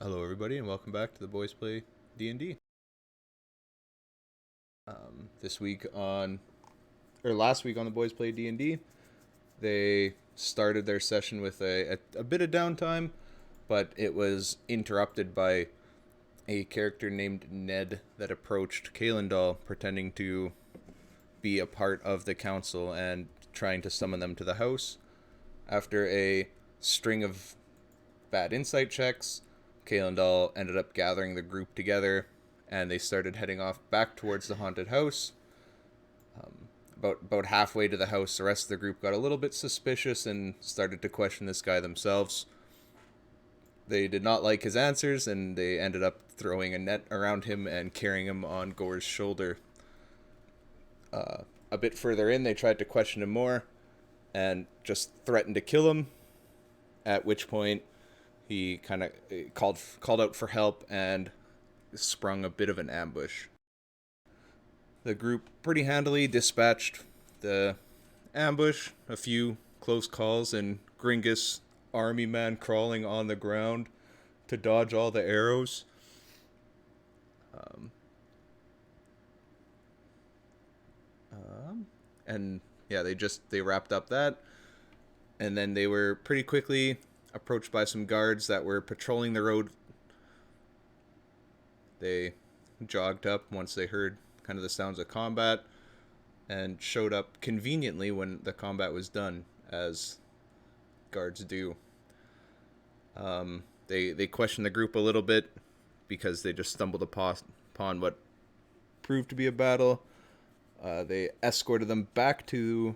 Hello, everybody, and welcome back to the Boys Play D&D. This week on, or last week on the Boys Play D&D, they started their session with a bit of downtime, but it was interrupted by a character named Ned that approached Kalendal, pretending to be a part of the council and trying to summon them to the house. After a string of bad insight checks, Kalendal ended up gathering the group together, and they started heading off back towards the haunted house. About halfway to the house, the rest of the group got a little bit suspicious and started to question this guy themselves. They did not like his answers, and they ended up throwing a net around him and carrying him on Gore's shoulder. A bit further in, they tried to question him more and just threatened to kill him, at which point he kind of called out for help and sprung a bit of an ambush. The group pretty handily dispatched the ambush, a few close calls, and Gringus, army man crawling on the ground to dodge all the arrows. And yeah, they wrapped up that, and then they were pretty quickly approached by some guards that were patrolling the road. They jogged up once they heard kind of the sounds of combat and showed up conveniently when the combat was done, as guards do. They questioned the group a little bit because they just stumbled upon what proved to be a battle. They escorted them back to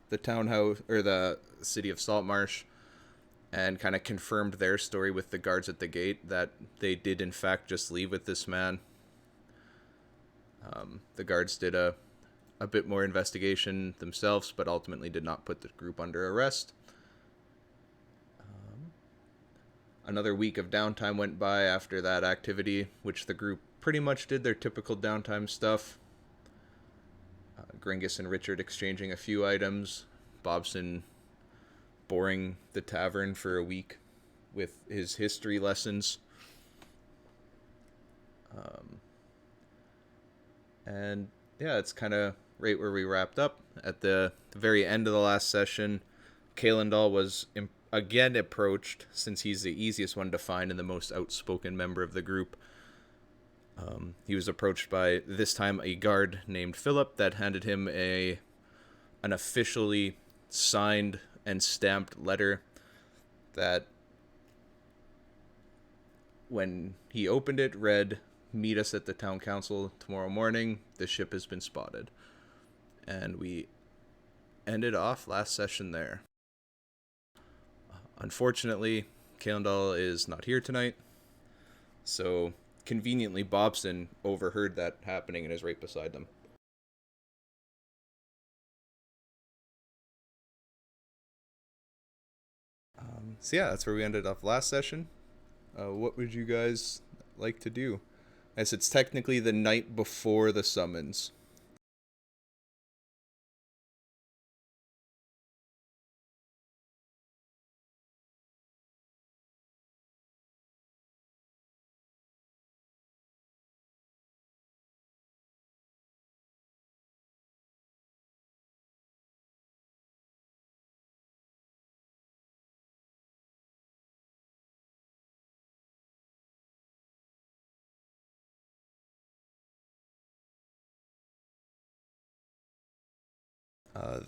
the townhouse, or the city of Saltmarsh, and kind of confirmed their story with the guards at the gate that they did in fact just leave with this man. The guards did a bit more investigation themselves, but ultimately did not put the group under arrest. Another week of downtime went by after that activity, which the group pretty much did their typical downtime stuff. Gringus and Richard exchanging a few items, Bobson boring the tavern for a week with his history lessons. And yeah, it's kind of right where we wrapped up. At the very end of the last session, Kalendal was again approached, since he's the easiest one to find and the most outspoken member of the group. He was approached by, this time, a guard named Philip that handed him an officially signed and stamped letter that, when he opened it, read, "Meet us at the town council tomorrow morning. The ship has been spotted." And we ended off last session there. Unfortunately, Kalendal is not here tonight, so conveniently Bobson overheard that happening and is right beside them. So yeah, that's where we ended off last session. What would you guys like to do? As it's technically the night before the summons.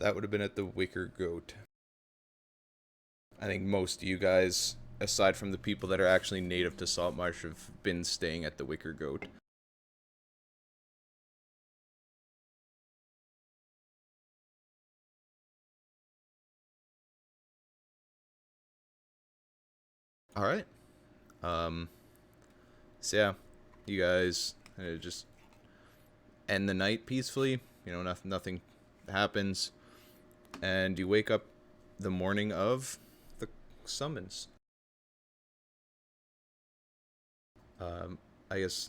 That would have been at the Wicker Goat. I think most of you guys, aside from the people that are actually native to Saltmarsh, have been staying at the Wicker Goat. All right. So yeah, you guys just end the night peacefully. Nothing happens, and you wake up the morning of the summons. I guess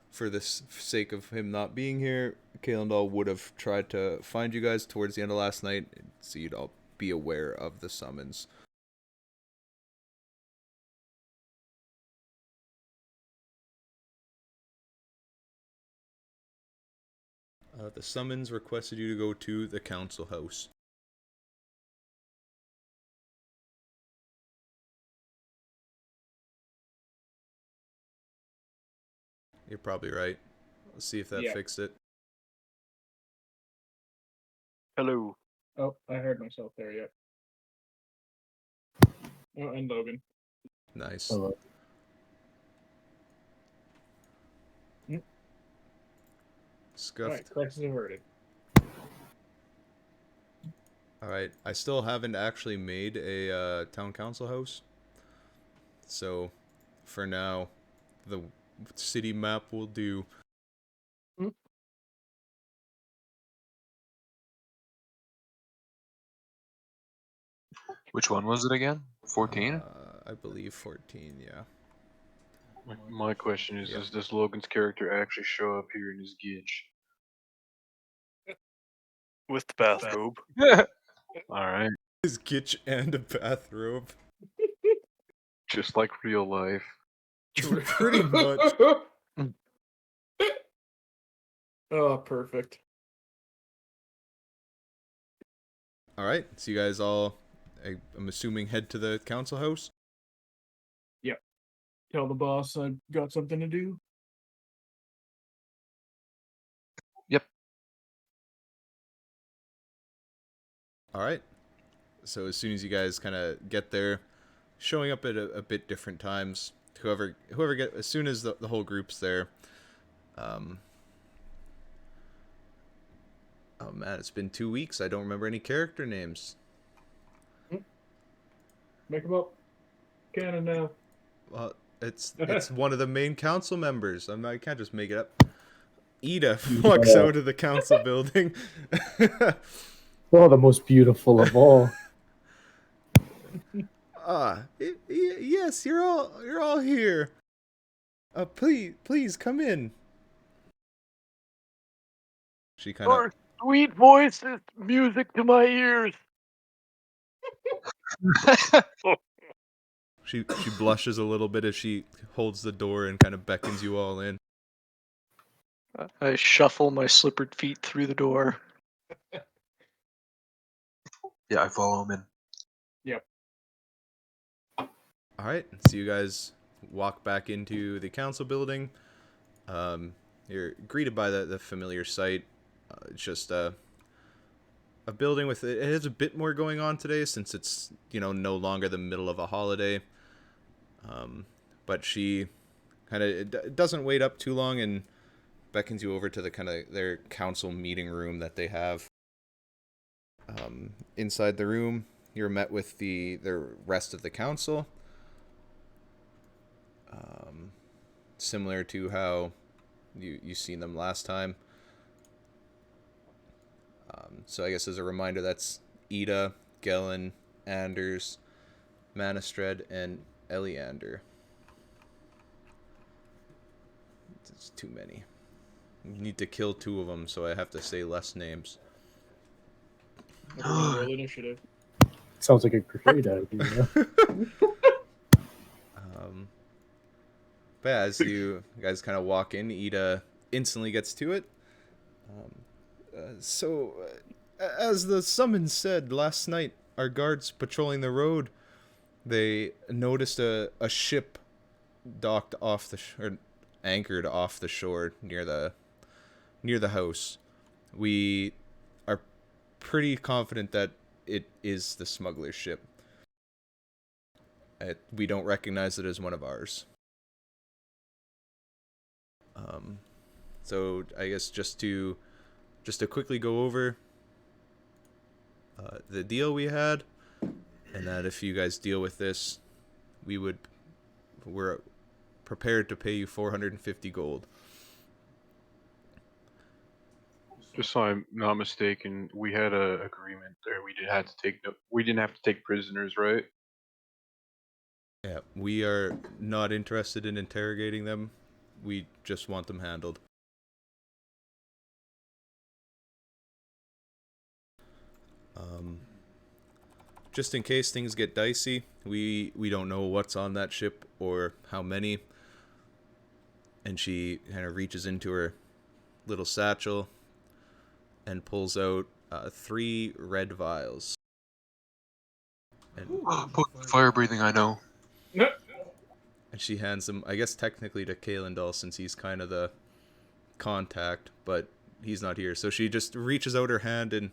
for the sake of him not being here, Kalendal would have tried to find you guys towards the end of last night, so you'd all be aware of the summons. The summons requested you to go to the council house. You're probably right. Let's see if that fixed it. Hello. Oh, I heard myself there, yep. Oh, and Logan. Nice. Hello. Scuffed. Alright, crisis averted. Alright, I still haven't actually made a town council house. So, for now, the city map will do. Which one was it again? 14? I believe 14, yeah. My question is, Yeah. does Logan's character actually show up here in his gitch? With the bathrobe. Alright. His gitch and a bathrobe. Just like real life. Pretty much. Oh, perfect. Alright, so you guys all, I'm assuming, head to the council house? Yep. Tell the boss I got something to do. Yep. Alright. So as soon as you guys kind of get there, showing up at a bit different times. Whoever as soon as the whole group's there. Oh man, it's been 2 weeks. I don't remember any character names. Make them up. Canon now. Well, it's one of the main council members. I can't just make it up. Ida walks out of the council building. Oh, the most beautiful of all. Yes, you're all here. Please come in. She kind of. Sweet voice is music to my ears. She blushes a little bit as she holds the door and kind of beckons you all in. I shuffle my slippered feet through the door. Yeah, I follow him in. Yep. All right, so you guys walk back into the council building. You're greeted by the familiar sight. It's just a building with it has a bit more going on today since it's no longer the middle of a holiday. But she kind of doesn't wait up too long and beckons you over to the kind of their council meeting room that they have. Inside the room, you're met with the rest of the council. Similar to how you seen them last time. So I guess as a reminder, that's Ida, Gellin, Anders, Manistred, and Eliander. It's too many. You need to kill 2 of them, so I have to say less names. Roll initiative. Sounds like a great idea. But yeah, as you guys kind of walk in, Ida instantly gets to it. As the summons said, last night, our guards patrolling the road, they noticed a ship docked off or anchored off the shore near the house. We are pretty confident that it is the smuggler's ship. We don't recognize it as one of ours. So I guess just to quickly go over the deal we had, and that if you guys deal with this, we're prepared to pay you 450 gold. Just so I'm not mistaken, we had a agreement there. We didn't have to take prisoners, right? Yeah, we are not interested in interrogating them. We just want them handled. Just in case things get dicey, we don't know what's on that ship or how many. And she kind of reaches into her little satchel, and pulls out 3 red vials. And, Fire breathing, I know. and she hands them, I guess technically to Kalendal since he's kind of the contact, but he's not here. So she just reaches out her hand and,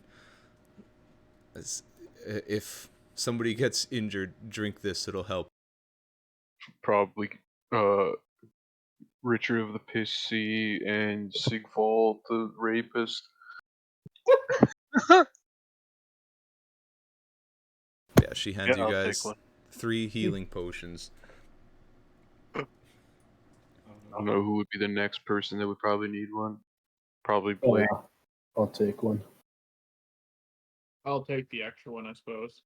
if somebody gets injured, drink this, it'll help. Probably Richard of the Pissy and Sigvald the rapist. Yeah, she hands you I'll guys take one. 3 healing potions. I don't know who would be the next person that would probably need one. Probably Oh, Blake. yeah. I'll take one. I'll take the extra one, I suppose.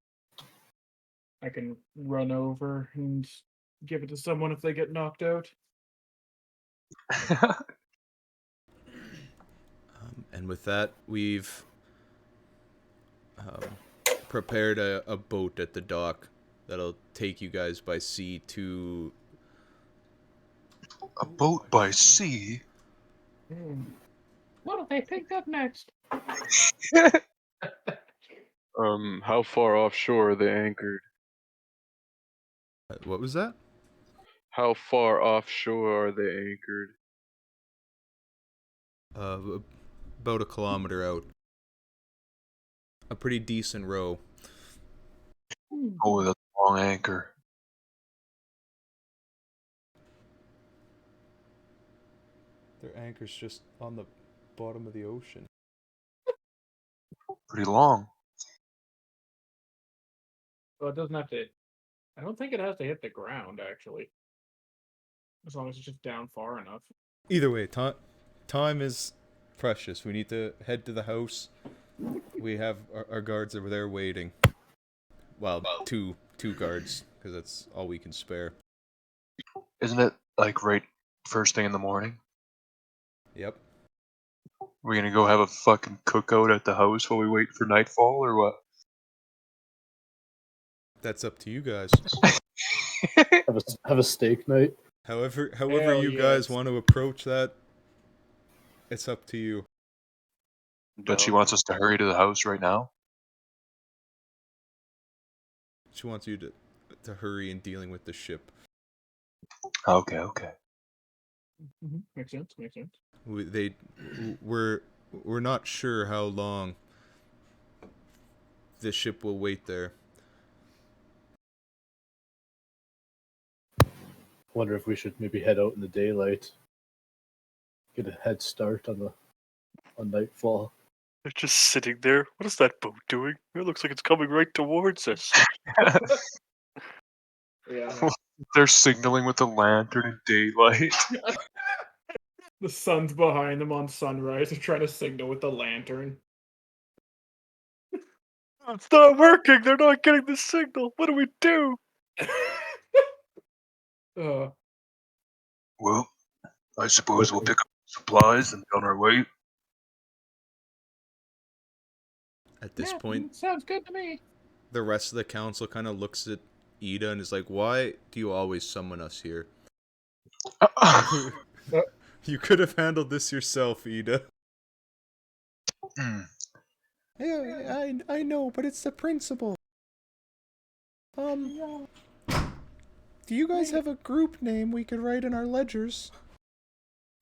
I can run over and give it to someone if they get knocked out. And with that, we've prepared a boat at the dock that'll take you guys by sea to... A boat by sea? What have they picked up next? How far offshore are they anchored? What was that? How far offshore are they anchored? About a kilometer out. A pretty decent row. Oh, that's a long anchor. Their anchor's just on the bottom of the ocean. Pretty long. Well, it doesn't have to. I don't think it has to hit the ground, actually. As long as it's just down far enough. Either way, time is precious. We need to head to the house. We have our guards over there waiting. Well, two guards, because that's all we can spare. Isn't it like right first thing in the morning? Yep. We're gonna go have a fucking cookout at the house while we wait for nightfall, or what? That's up to you guys. Have a steak night. However Hell you guys yes. want to approach that, it's up to you. But she wants us to hurry to the house right now. She wants you to hurry in dealing with the ship. Okay. Makes sense. Makes sense. We're not sure how long the ship will wait there. Wonder if we should maybe head out in the daylight. Get a head start on nightfall. They're just sitting there. What is that boat doing? It looks like it's coming right towards us. Yeah. They're signaling with a lantern in daylight. The sun's behind them on sunrise. They're trying to signal with the lantern. It's not working. They're not getting the signal. What do we do? Well, I suppose we'll pick up supplies and be on our way. At this point, sounds good to me. the rest of the council kind of looks at Ida and is like, "Why do you always summon us here? You could have handled this yourself, Ida." Yeah, I know, but it's the principle. Do you guys have a group name we could write in our ledgers?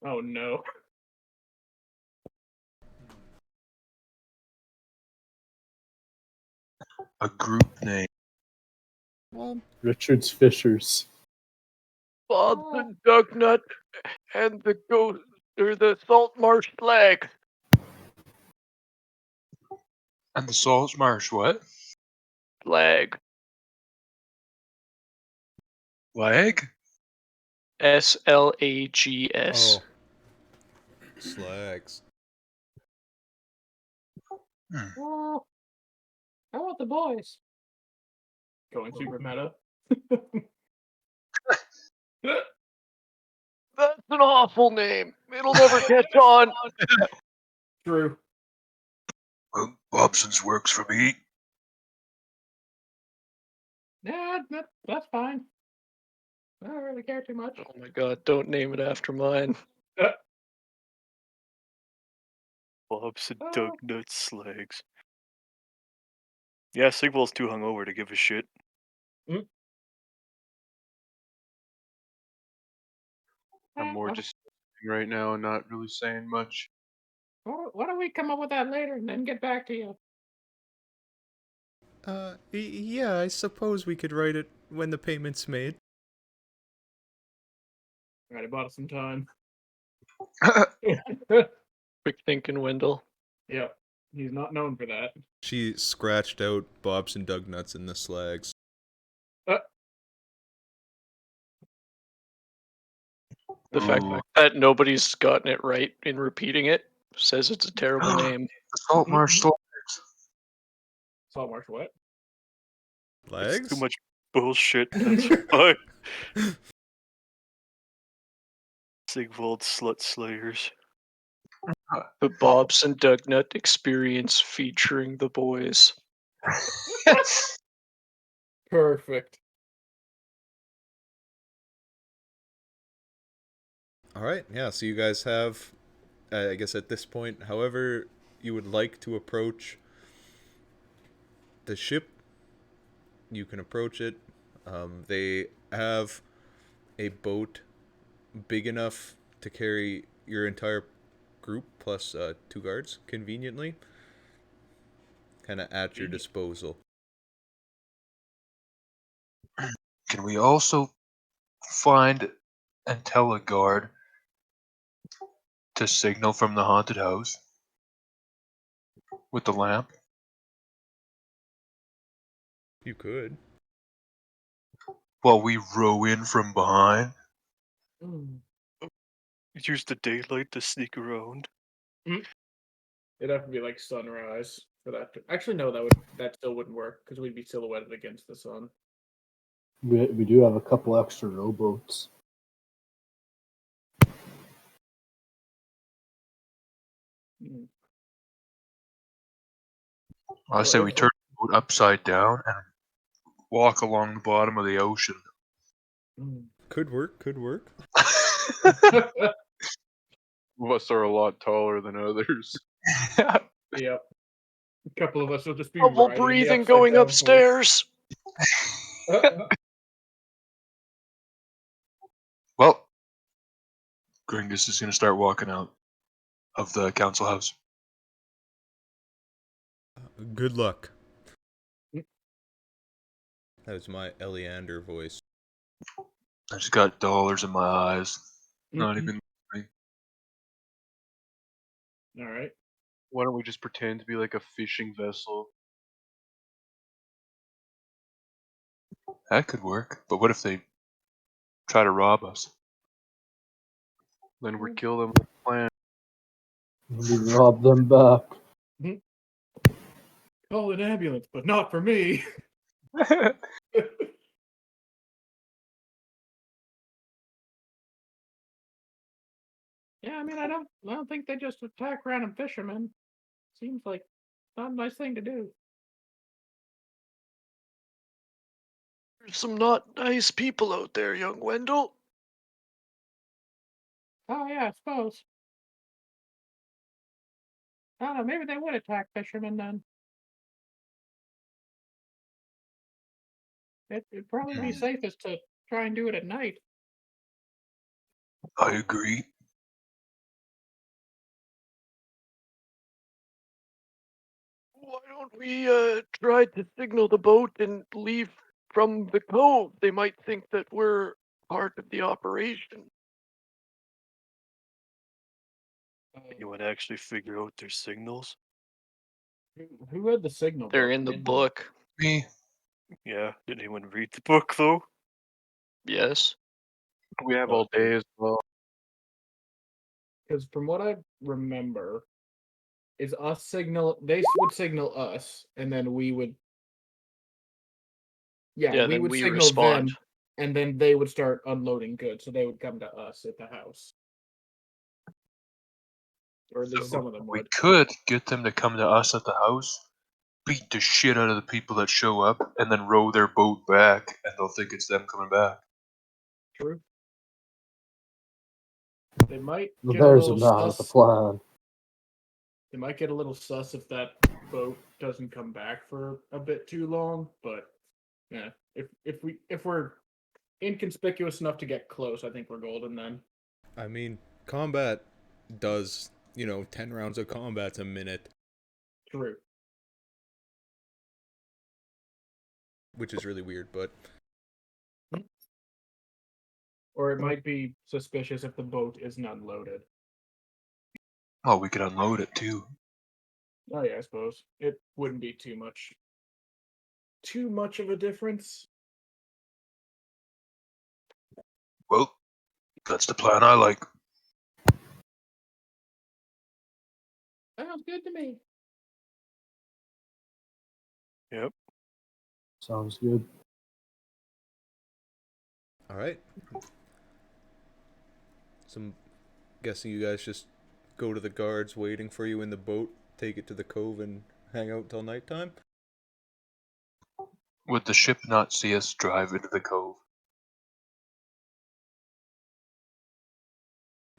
Oh no. A group name. Well, Richard's Fishers. Bob the Ducknut and the Ghost or the Saltmarsh Flag. And the Saltmarsh what? Flag. Flag? SLAGS. oh, slags. Oh, I want the boys. Going super meta. That's an awful name. It'll never catch on. True. Well, Bobson's works for me. Yeah, that's fine. I don't really care too much. Oh my god, don't name it after mine. Bobs and Ah. Doug Nuts slags. Yeah, Sigwell's too hungover to give a shit. I'm more just sitting right now and not really saying much. Why don't we come up with that later and then get back to you? Yeah, I suppose we could write it when the payment's made. Alright, I bought us some time. Quick thinking, Wendell. Yep. He's not known for that. She scratched out Bobs and Doug Nuts in the slags. The fact that nobody's gotten it right in repeating it says it's a terrible name. Saltmarsh Slags. Saltmarsh what? Slags? It's too much bullshit. That's why. Sigvald Slut Slayers. The Bobs and Doug Nut experience featuring the boys. Perfect. Alright, yeah, so you guys have, I guess at this point, however you would like to approach the ship, you can approach it. They have a boat big enough to carry your entire group plus 2 guards, conveniently. Kind of at your disposal. Can we also find and tell a guard to signal from the haunted house with the lamp? You could. While we row in from behind? Use the daylight to sneak around. It'd have to be like sunrise for that. Actually, no, that still wouldn't work because we'd be silhouetted against the sun. We do have a couple extra rowboats. I say we turn the boat upside down and walk along the bottom of the ocean. Could work, could work. Some of us are a lot taller than others. Yep. A couple of us will just be Double riding in the breathing upside going down upstairs. boat. Well, Gringus is going to start walking out of the council house. Good luck. That was my Eleander voice. I just got dollars in my eyes. Not even. All right. Why don't we just pretend to be like a fishing vessel? That could work. But what if they try to rob us? Then we kill them with a plan. We rob them back. Call an ambulance, but not for me. Yeah, I mean, I don't think they just attack random fishermen. Seems like not a nice thing to do. There's some not nice people out there, young Wendell. Oh yeah, I suppose. I don't know. Maybe they would attack fishermen then. It'd probably be safest to try and do it at night. I agree. Why don't we try to signal the boat and leave from the cove? They might think that we're part of the operation. You would actually figure out their signals? Who read the signal? They're book? in the Anyone? book. Me. Yeah, did anyone read the book though? Yes. We have all day as well. Because from what I remember, is us signal. They would signal us, and then we would. Yeah, we then would we signal respond. them, and then they would start unloading goods. So they would come to us at the house, or at least some of them We would. could get them to come to us at the house, beat the shit out of the people that show up, and then row their boat back, and they'll think it's them coming back. True. They might The get bears a are little not at the sus. plan. It might get a little sus if that boat doesn't come back for a bit too long, but yeah, if we're inconspicuous enough to get close, I think we're golden then. I mean, combat does, 10 rounds of combat's a minute, True. which is really weird, but Or it might be suspicious if the boat isn't unloaded. Oh, we could unload it too. Oh yeah, I suppose. It wouldn't be too much of a difference. Well, that's the plan I like. Sounds good to me. Yep. Sounds good. all right. So I'm guessing you guys just go to the guards waiting for you in the boat, take it to the cove, and hang out till nighttime? Would the ship not see us drive into the cove?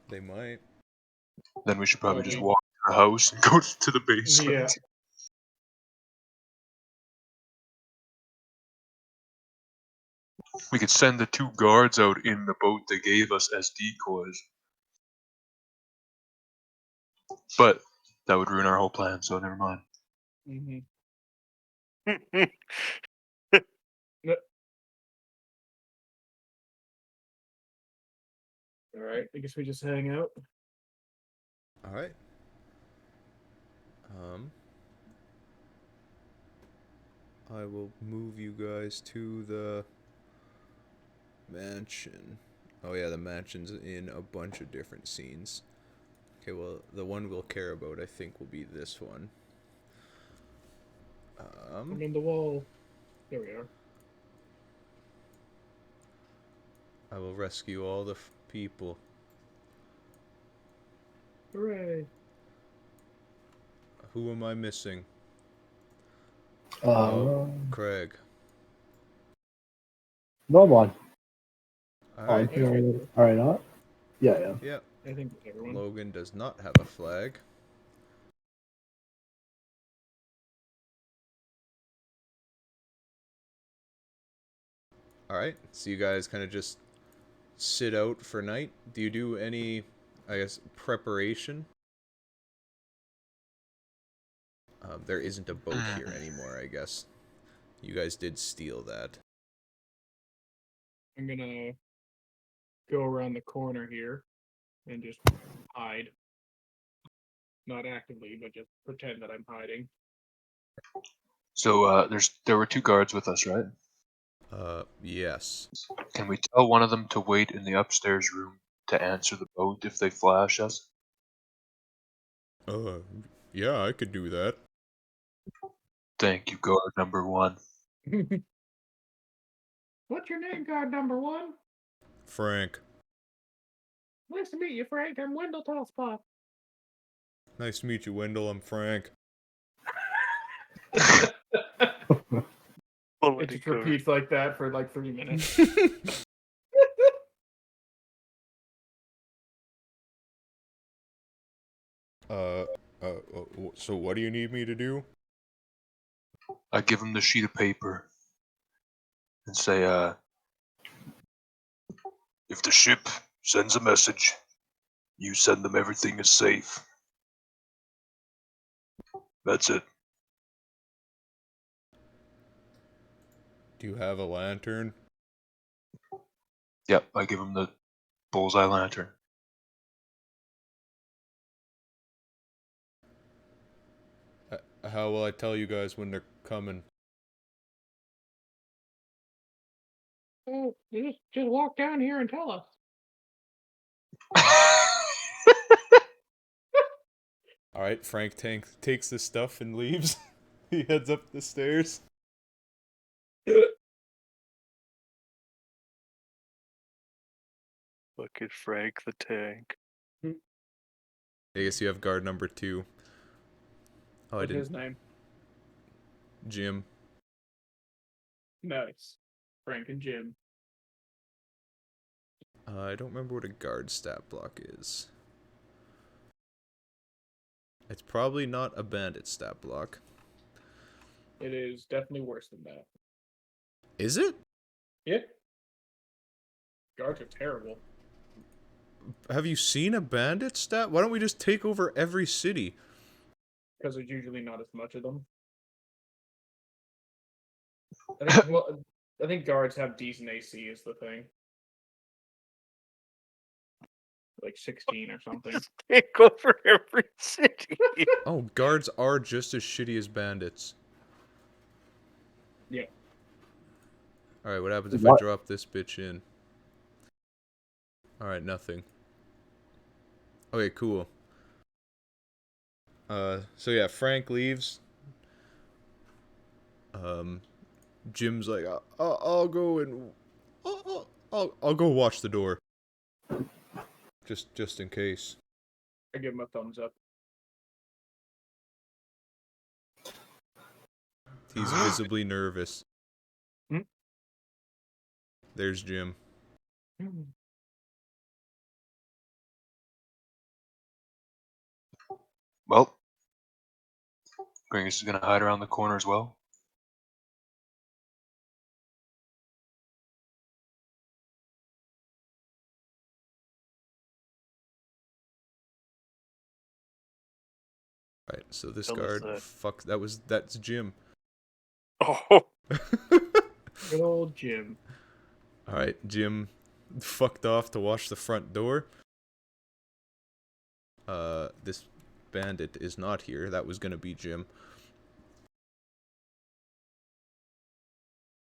They might. Then we should probably just Okay. walk to the house and go to the basement. Yeah. We could send the 2 guards out in the boat they gave us as decoys. But that would ruin our whole plan, so never mind. Mm-hmm. All right. I guess we just hang out. All right. I will move you guys to the mansion. Oh yeah, the mansion's in a bunch of different scenes. Okay, well, the one we'll care about, I think, will be this one. I'm in the wall. There we are. I will rescue all the people. Hooray. Who am I missing? Craig. No one. Alright. Alright, not? Yeah. Yep. I think everyone. Logan does not have a flag. Alright, so you guys kind of just sit out for night. Do you do any, I guess, preparation? There isn't a boat here anymore, I guess. You guys did steal that. I'm gonna go around the corner here and just hide. Not actively, but just pretend that I'm hiding. So there were 2 guards with us, right? Yes. Can we tell one of them to wait in the upstairs room to answer the boat if they flash us? Yeah, I could do that. Thank you, guard number 1. What's your name, guard number 1? Frank. Nice to meet you, Frank. I'm Wendell Tosspot. Nice to meet you, Wendell. I'm Frank. It just repeats like that for like 3 minutes. So what do you need me to do? I give him the sheet of paper and say, if the ship sends a message, you send them everything is safe. That's it. Do you have a lantern? Yep, I give him the bullseye lantern. How will I tell you guys when they're coming? Oh, you just walk down here and tell us. Alright, Frank takes the stuff and leaves. He heads up the stairs. Fucking Frank the Tank. I guess you have guard number 2. Oh, What's his name? Jim. Nice. Frank and Jim. I don't remember what a guard stat block is. It's probably not a bandit stat block. It is definitely worse than that. Is it? Yeah. Guards are terrible. Have you seen a bandit stat? Why don't we just take over every city? Because there's usually not as much of them. I think guards have decent AC is the thing. Like 16 or something. Just take over every city. Oh, guards are just as shitty as bandits. Yeah. Alright, what happens if I What? drop this bitch in? Alright, nothing. Okay, cool. So yeah, Frank leaves. Jim's like, I'll go and I'll go watch the door. Just in case. I give him a thumbs up. He's visibly nervous. Hmm? There's Jim. Well, Gringus is gonna hide around the corner as well. Right, so this Hell is guard, that? fuck, that's Jim. Oh, Good old Jim. Alright, Jim fucked off to watch the front door. This bandit is not here. That was gonna be Jim.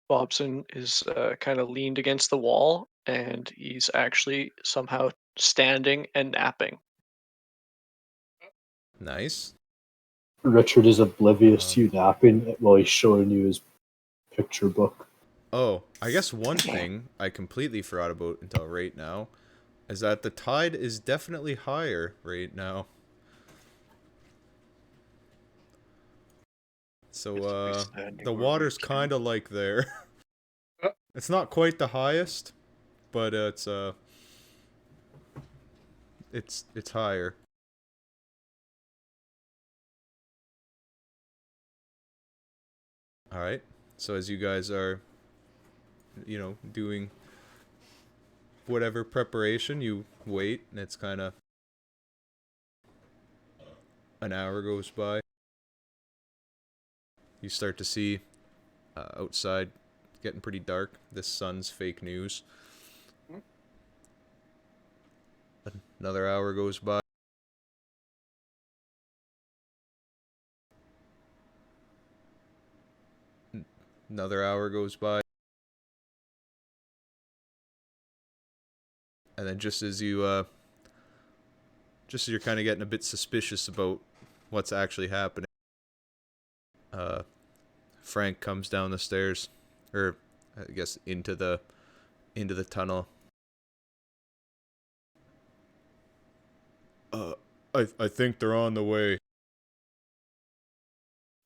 Bobson is kind of leaned against the wall, and he's actually somehow standing and napping. Nice. Richard is oblivious to you napping while he's showing you his picture book. Oh, I guess one thing I completely forgot about until right now is that the tide is definitely higher right now. So, standing the where we water's can. kind of like there. It's not quite the highest, but it's higher. All right. So as you guys are, doing whatever preparation, you wait, and it's kind of an hour goes by. You start to see outside getting pretty dark. This sun's fake news. Another hour goes by. Another hour goes by. And then just as you're kind of getting a bit suspicious about what's actually happening, Frank comes down the stairs, or I guess into the tunnel. I think they're on the way.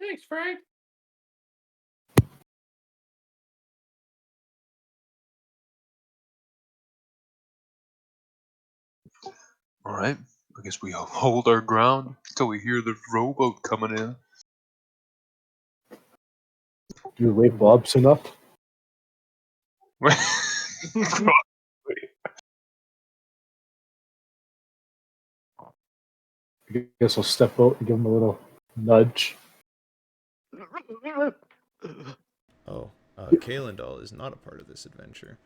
Thanks, Frank. All right. I guess we hold our ground until we hear the rowboat coming in. You wake Bobson up. I guess I'll step out and give him a little nudge. Oh, Kalendal is not a part of this adventure.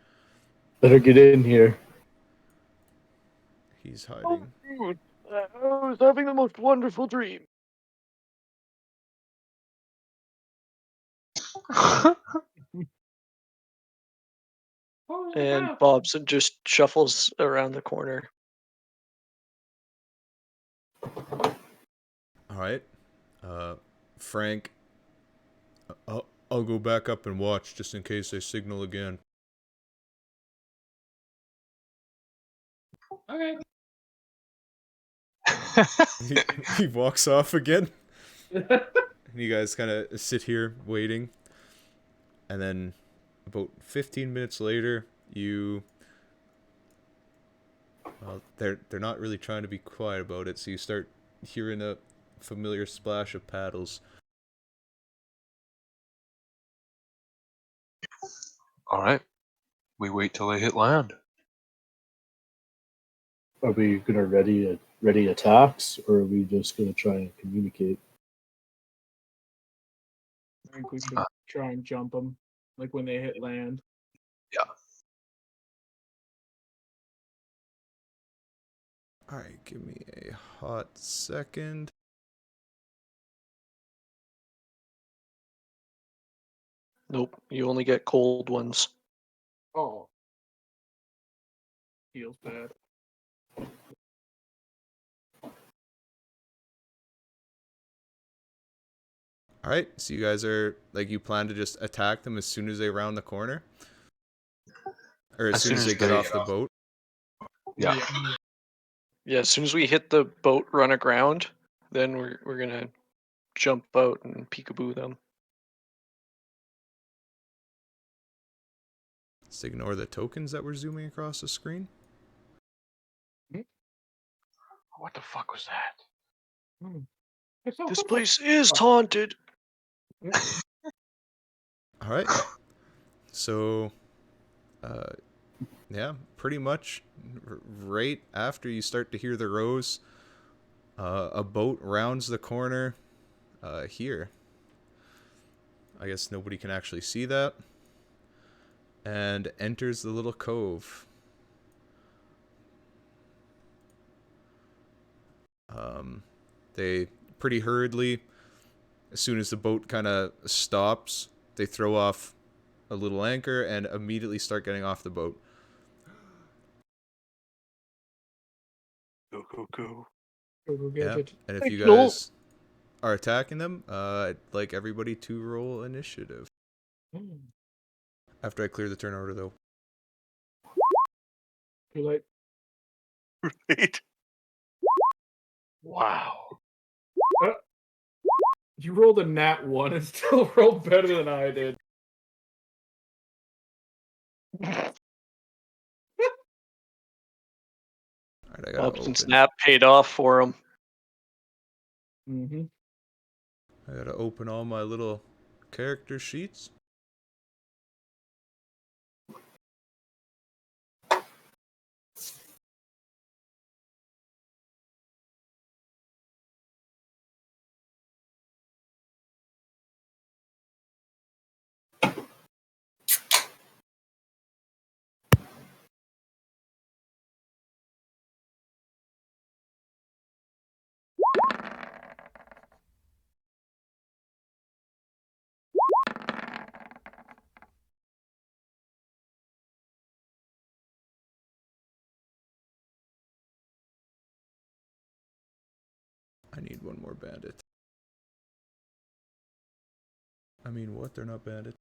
Better get in here. He's Oh, hiding. dude, I was having the most wonderful dream. And Bobson just shuffles around the corner. All right, Frank. I'll go back up and watch just in case they signal again. Okay. He walks off again. And you guys kind of sit here waiting. And then about 15 minutes later, they're not really trying to be quiet about it, so you start hearing a familiar splash of paddles. All right. We wait till they hit land. Are we gonna ready attacks, or are we just gonna try and communicate? I think we should Uh. try and jump them, like when they hit land. Yeah. Alright, give me a hot second. Nope, you only get cold ones. Oh. Feels bad. Alright, so you guys are, like, you plan to just attack them as soon as they round the corner? Or as soon as they get off the boat? Yeah. Yeah, as soon as we hit the boat run aground, then we're gonna jump out and peekaboo them. Let's ignore the tokens that were zooming across the screen. What the fuck was that? This place is haunted. Alright. So, yeah, pretty much right after you start to hear the rows, a boat rounds the corner here. I guess nobody can actually see that. And enters the little cove. They pretty hurriedly, as soon as the boat kind of stops, they throw off a little anchor and immediately start getting off the boat. Go, go, go. Yeah, and if you Signal. guys are attacking them, I'd like everybody to roll initiative. After I clear the turn order, though. Too late. Right? Wow. You rolled a nat 1 and still rolled better than I did. Alright, I gotta Bobson open. Snap paid off for him. Mm-hmm. I gotta open all my little character sheets. I need one more bandit. I mean, what? They're not bandits.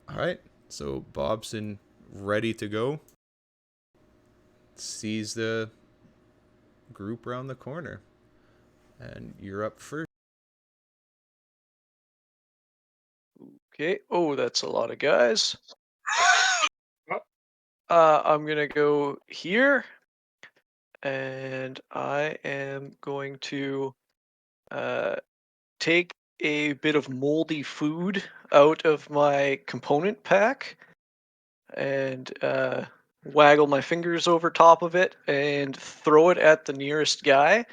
Alright, so Bobson ready to go. Sees the group around the corner. And you're up first. Okay. Oh, that's a lot of guys. I'm gonna go here, and I am going to take a bit of moldy food out of my component pack and waggle my fingers over top of it and throw it at the nearest guy.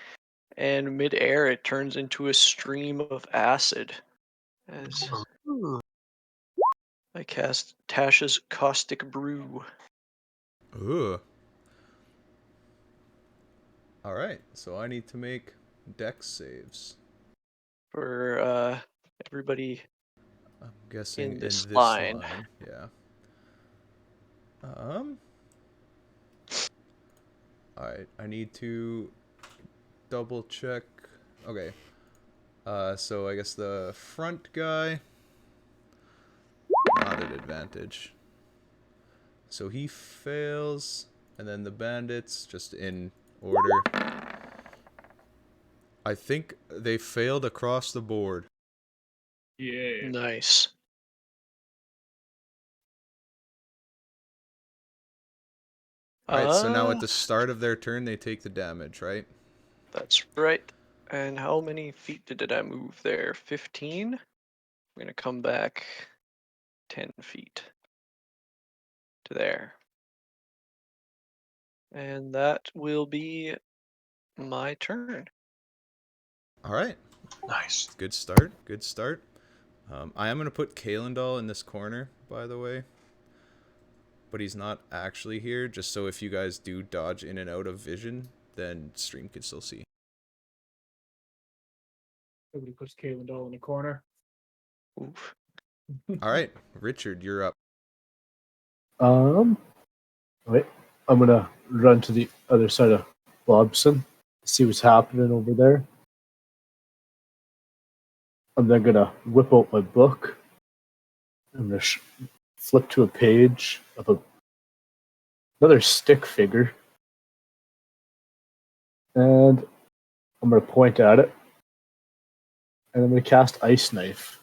And mid-air, it turns into a stream of acid as I cast Tasha's Caustic Brew. Ugh. Alright, so I need to make dex saves. For everybody I'm guessing in this line. line. Yeah. Alright, I need to double check. Okay. So I guess the front guy, not at advantage. So he fails, and then the bandits, just in order. I think they failed across the board. Yeah. Nice. Alright, so now at the start of their turn, they take the damage, right? That's right. And how many feet did I move there? 15? I'm going to come back 10 feet to there. And that will be my turn. Alright. Nice. Good start. Good start. I am going to put Kalendal in this corner, by the way. But he's not actually here, just so if you guys do dodge in and out of vision, then stream can still see. Nobody puts Caitlin Doll in the corner. Oof. Alright, Richard, you're up. Wait. I'm gonna run to the other side of Bobson, see what's happening over there. I'm then gonna whip out my book. I'm gonna flip to a page of another stick figure, and I'm gonna point at it, and I'm gonna cast Ice Knife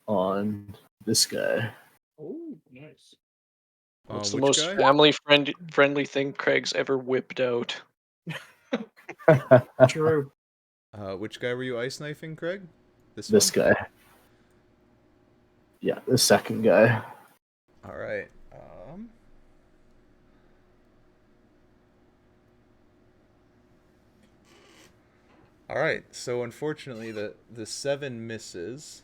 on this guy. Oh, nice. What's the Which most guy? family-friendly thing Craig's ever whipped out? True. Which guy were you ice knifing, Craig? This guy. Yeah, the second guy. Alright. Alright, so unfortunately the 7 misses.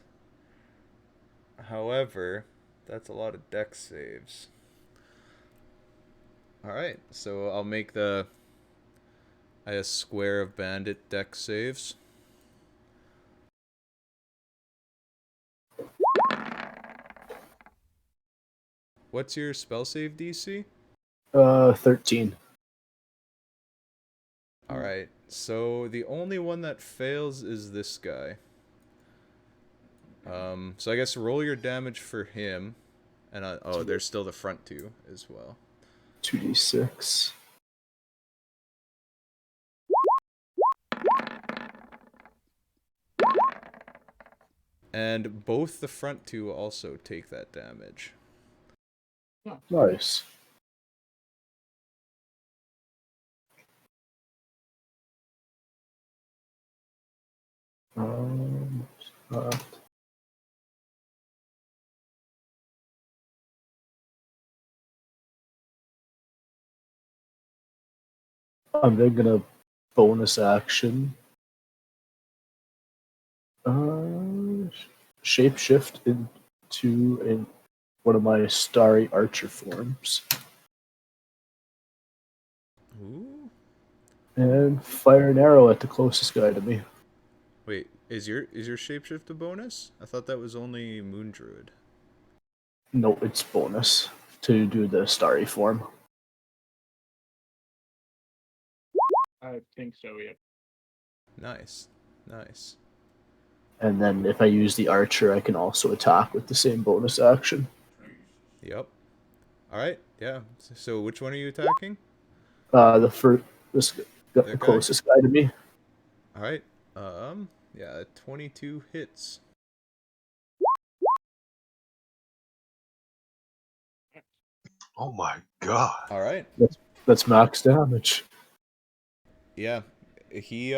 However, that's a lot of dex saves. Alright, so I'll make a square of bandit dex saves. What's your spell save DC? 13. Alright, so the only one that fails is this guy. So I guess roll your damage for him. And there's still the front 2 as well. 2d6. And both the front 2 also take that damage. Nice. Uh, I'm then gonna bonus action. Shapeshift into one of my starry archer forms. Ooh. And fire an arrow at the closest guy to me. Wait, is your shapeshift a bonus? I thought that was only Moon Druid. No, it's bonus to do the starry form. I think so, yeah. Nice. Nice. And then if I use the archer, I can also attack with the same bonus action. Yep. Alright, yeah. So which one are you attacking? This got the closest guy to me. Alright. Yeah, 22 hits. Oh my god. Alright. That's max damage. Yeah. He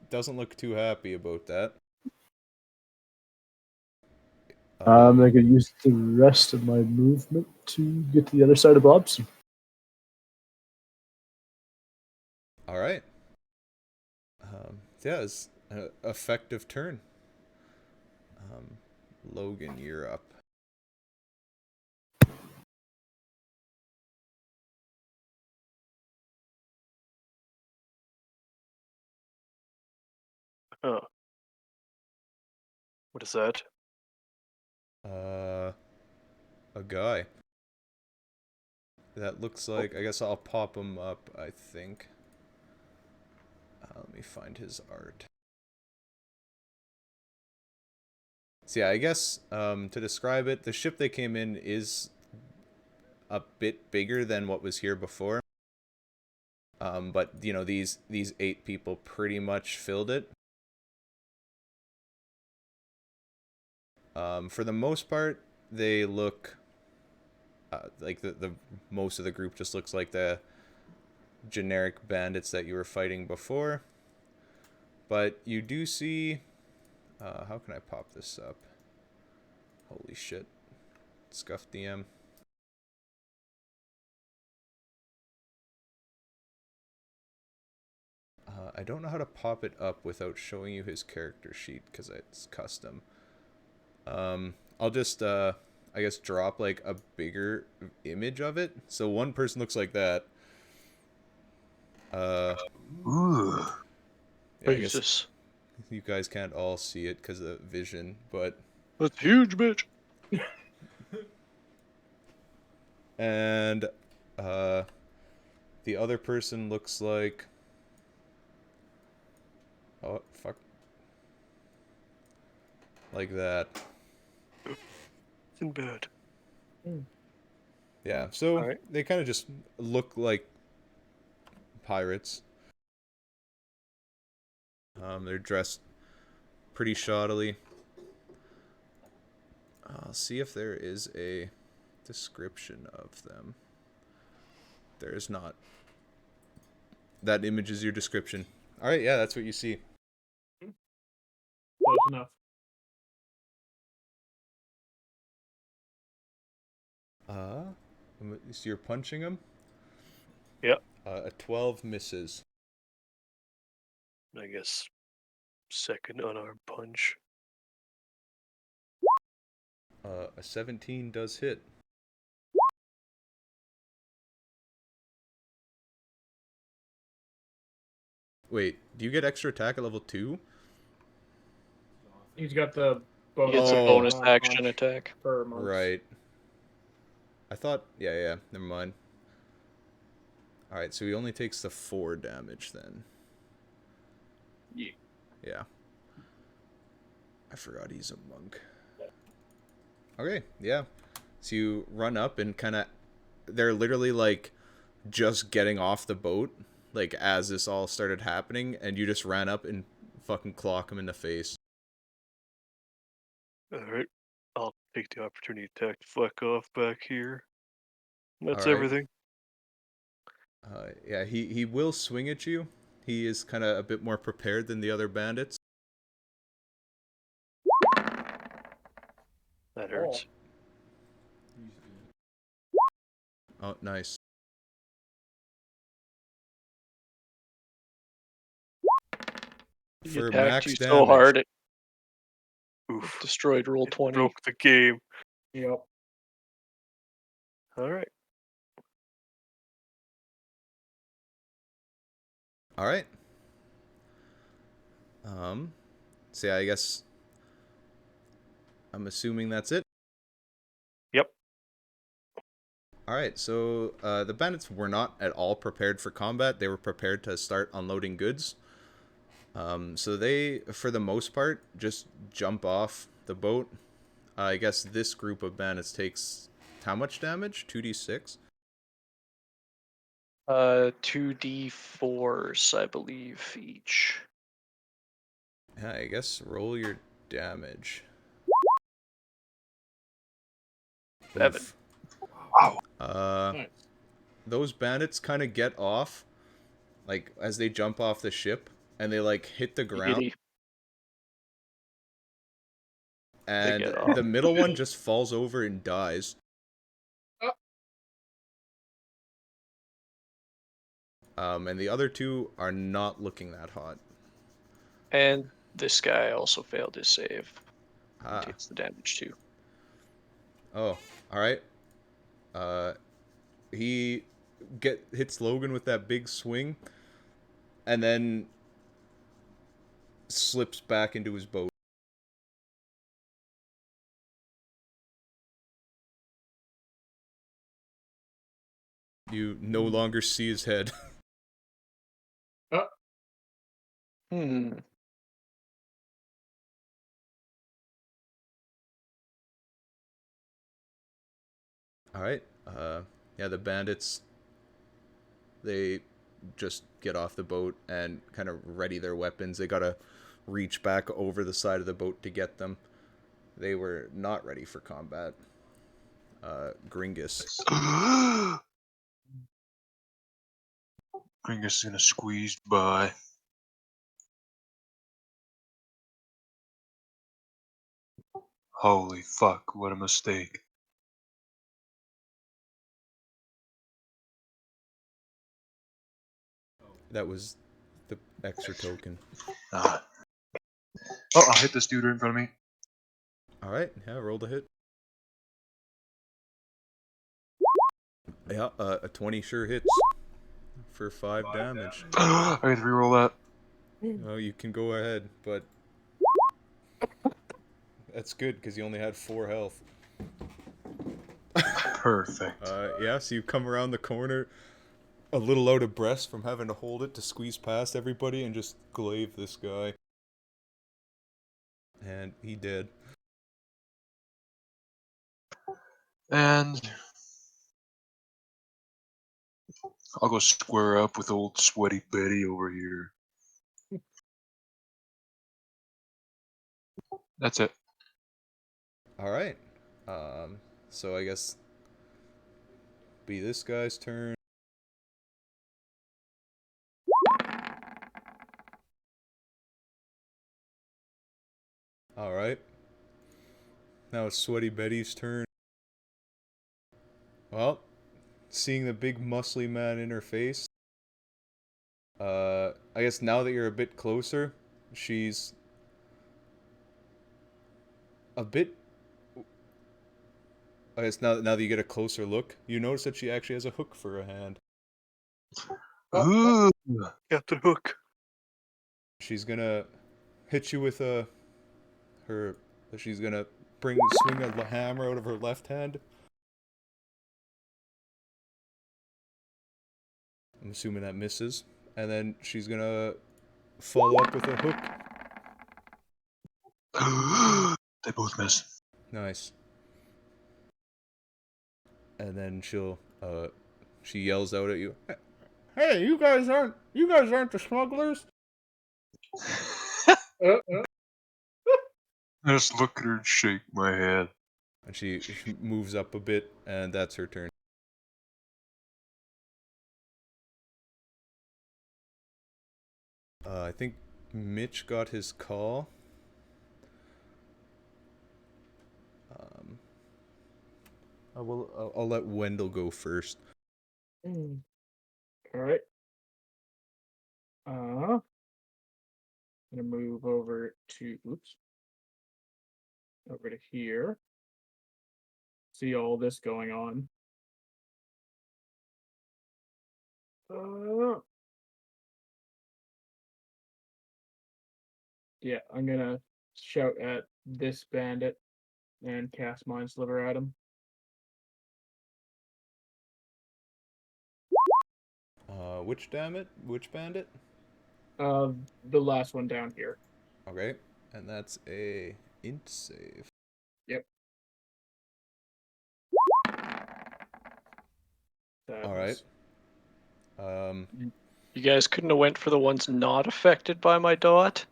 doesn't look too happy about that. I'm going to use the rest of my movement to get to the other side of Bobson. Alright. Yeah, it's an effective turn. Logan, you're up. Oh. What is that? A guy. That looks like, I guess I'll pop him up, I think. Let me find his art. So yeah, I guess, to describe it, the ship they came in is a bit bigger than what was here before. But, you know, these 8 people pretty much filled it. For the most part, they look like the most of the group just looks like the generic bandits that you were fighting before. But you do see... how can I pop this up? Holy shit. Scuff DM. I don't know how to pop it up without showing you his character sheet, because it's custom. I'll just, I guess, drop, like, a bigger image of it. So one person looks like that. Ooh. Yeah, I guess Jesus. you guys can't all see it because of vision, but... That's huge, bitch. And, the other person looks like... Oh, fuck. Like that. It's in bed. Yeah, so Alright. they kind of just look like pirates. They're dressed pretty shoddily. I'll see if there is a description of them. There is not. That image is your description. Alright, yeah, that's what you see. Close enough. So you're punching him? Yep. A 12 misses. I guess second unarmed punch. A 17 does hit. Wait, do you get extra attack at level 2? He's got the He bonus. gets a Oh. bonus punch action attack. per month. Right. I thought... Yeah, never mind. Alright, so he only takes the 4 damage then. Yeah. Yeah. I forgot he's a monk. Okay, yeah. So you run up and kind of... They're literally, like, just getting off the boat, like, as this all started happening, and you just ran up and fucking clock him in the face. Alright. I'll take the opportunity to attack the fuck off back here. That's Alright. everything. Yeah, he will swing at you. He is kind of a bit more prepared than the other bandits. That hurts. Oh, nice. He For attacked max you damage. so hard it Oof. destroyed roll It 20. broke the game. Yep. Alright. Alright. So yeah, I guess... I'm assuming that's it. Yep. Alright, so the bandits were not at all prepared for combat. They were prepared to start unloading goods. So they, for the most part, just jump off the boat. I guess this group of bandits takes how much damage? 2d6? 2d4s, I believe, each. Yeah, I guess roll your damage. 7. Oof. Wow. Nice. Those bandits kind of get off, like, as they jump off the ship, and they, like, hit the ground. Giddy. And get off. the middle one just falls over and dies. And the other two are not looking that hot. And this guy also failed his save. Ah. Takes the damage too. Oh, alright. He hits Logan with that big swing, and then slips back into his boat. You no longer see his head. Hmm. Alright, yeah, the bandits, they just get off the boat and kind of ready their weapons. They gotta reach back over the side of the boat to get them. they were not ready for combat. Gringus. Gringus is gonna squeeze by. Holy fuck, what a mistake. That was the extra token. Ah. Oh, I hit this dude right in front of me. Alright, yeah, roll the hit. Yeah, a 20 sure hits for 5 damage. I had to reroll that. Well, you can go ahead, but that's good because you only had 4 health. Perfect. Yeah, so you come around the corner, a little out of breath from having to hold it to squeeze past everybody and just glaive this guy. And he did. And I'll go square up with old sweaty Betty over here. That's it. Alright. So I guess be this guy's turn. Alright. Now it's Sweaty Betty's turn. Well, seeing the big muscly man in her face, I guess now that you're a bit closer, she's a bit... I guess now that you get a closer look, you notice that she actually has a hook for a hand. Ooh. Got the hook. She's gonna hit you with she's gonna swing a hammer out of her left hand. I'm assuming that misses. And then she's gonna follow up with a hook. They both miss. Nice. And then she yells out at you. Hey, you guys aren't the smugglers? I just look at her and shake my head. And she moves up a bit, and that's her turn. I think Mitch got his call. I'll let Wendell go first. All right. I'm gonna move over to over to here. See all this going on. Yeah, I'm gonna shout at this bandit and cast Mind Sliver at him. Which bandit? The last one down here. Okay, and that's a int save. Yep. All right. You guys couldn't have went for the ones not affected by my dot?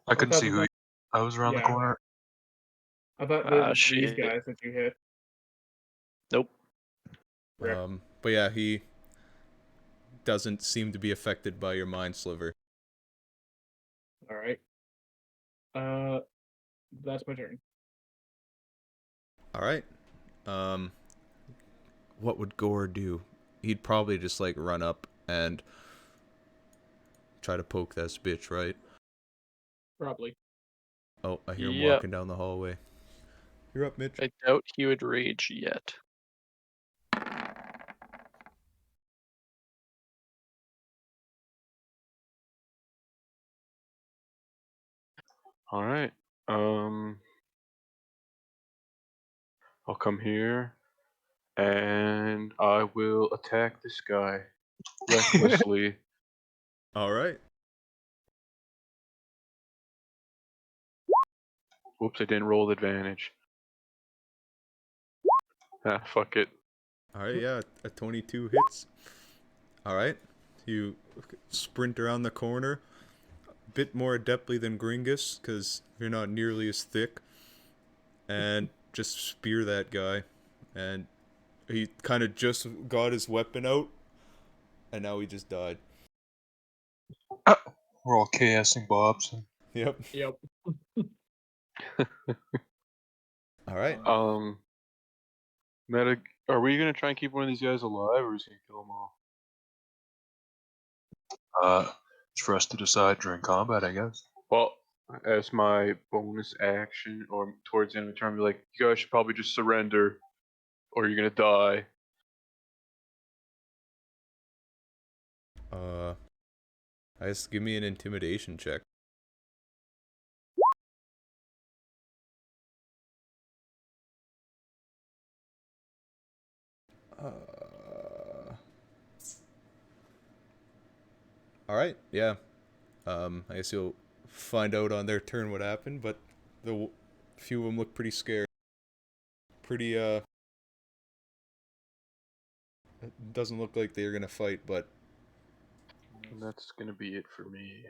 I couldn't see who I was around the Yeah. corner. I thought it was these Shit. guys that you hit. Nope. Rip. But yeah, he doesn't seem to be affected by your mind sliver. All right. That's my turn. All right. What would Gore do? He'd probably just like run up and try to poke this bitch, right? Probably. Oh, I hear him Yep. walking down the hallway. You're up, Mitch. I doubt he would rage yet. All right. I'll come here and I will attack this guy recklessly. All right. Whoops, I didn't roll with advantage. Ah, fuck it. All right, yeah, a 22 hits. All right. You sprint around the corner. bit more adeptly than Gringus, because you're not nearly as thick. And just spear that guy. And he kind of just got his weapon out, and now he just died. We're all chaosing Bobson. Yep. Yep. All right. Meta, are we gonna try and keep one of these guys alive, or is he gonna kill them all? It's for us to decide during combat, I guess. Well, as my bonus action, or towards the end of the turn, be like, you guys should probably just surrender, or you're gonna die. I guess give me an intimidation check. All right, yeah. I guess you'll find out on their turn what happened, but the few of them look pretty scared. Pretty it doesn't look like they're gonna fight, but And that's gonna be it for me.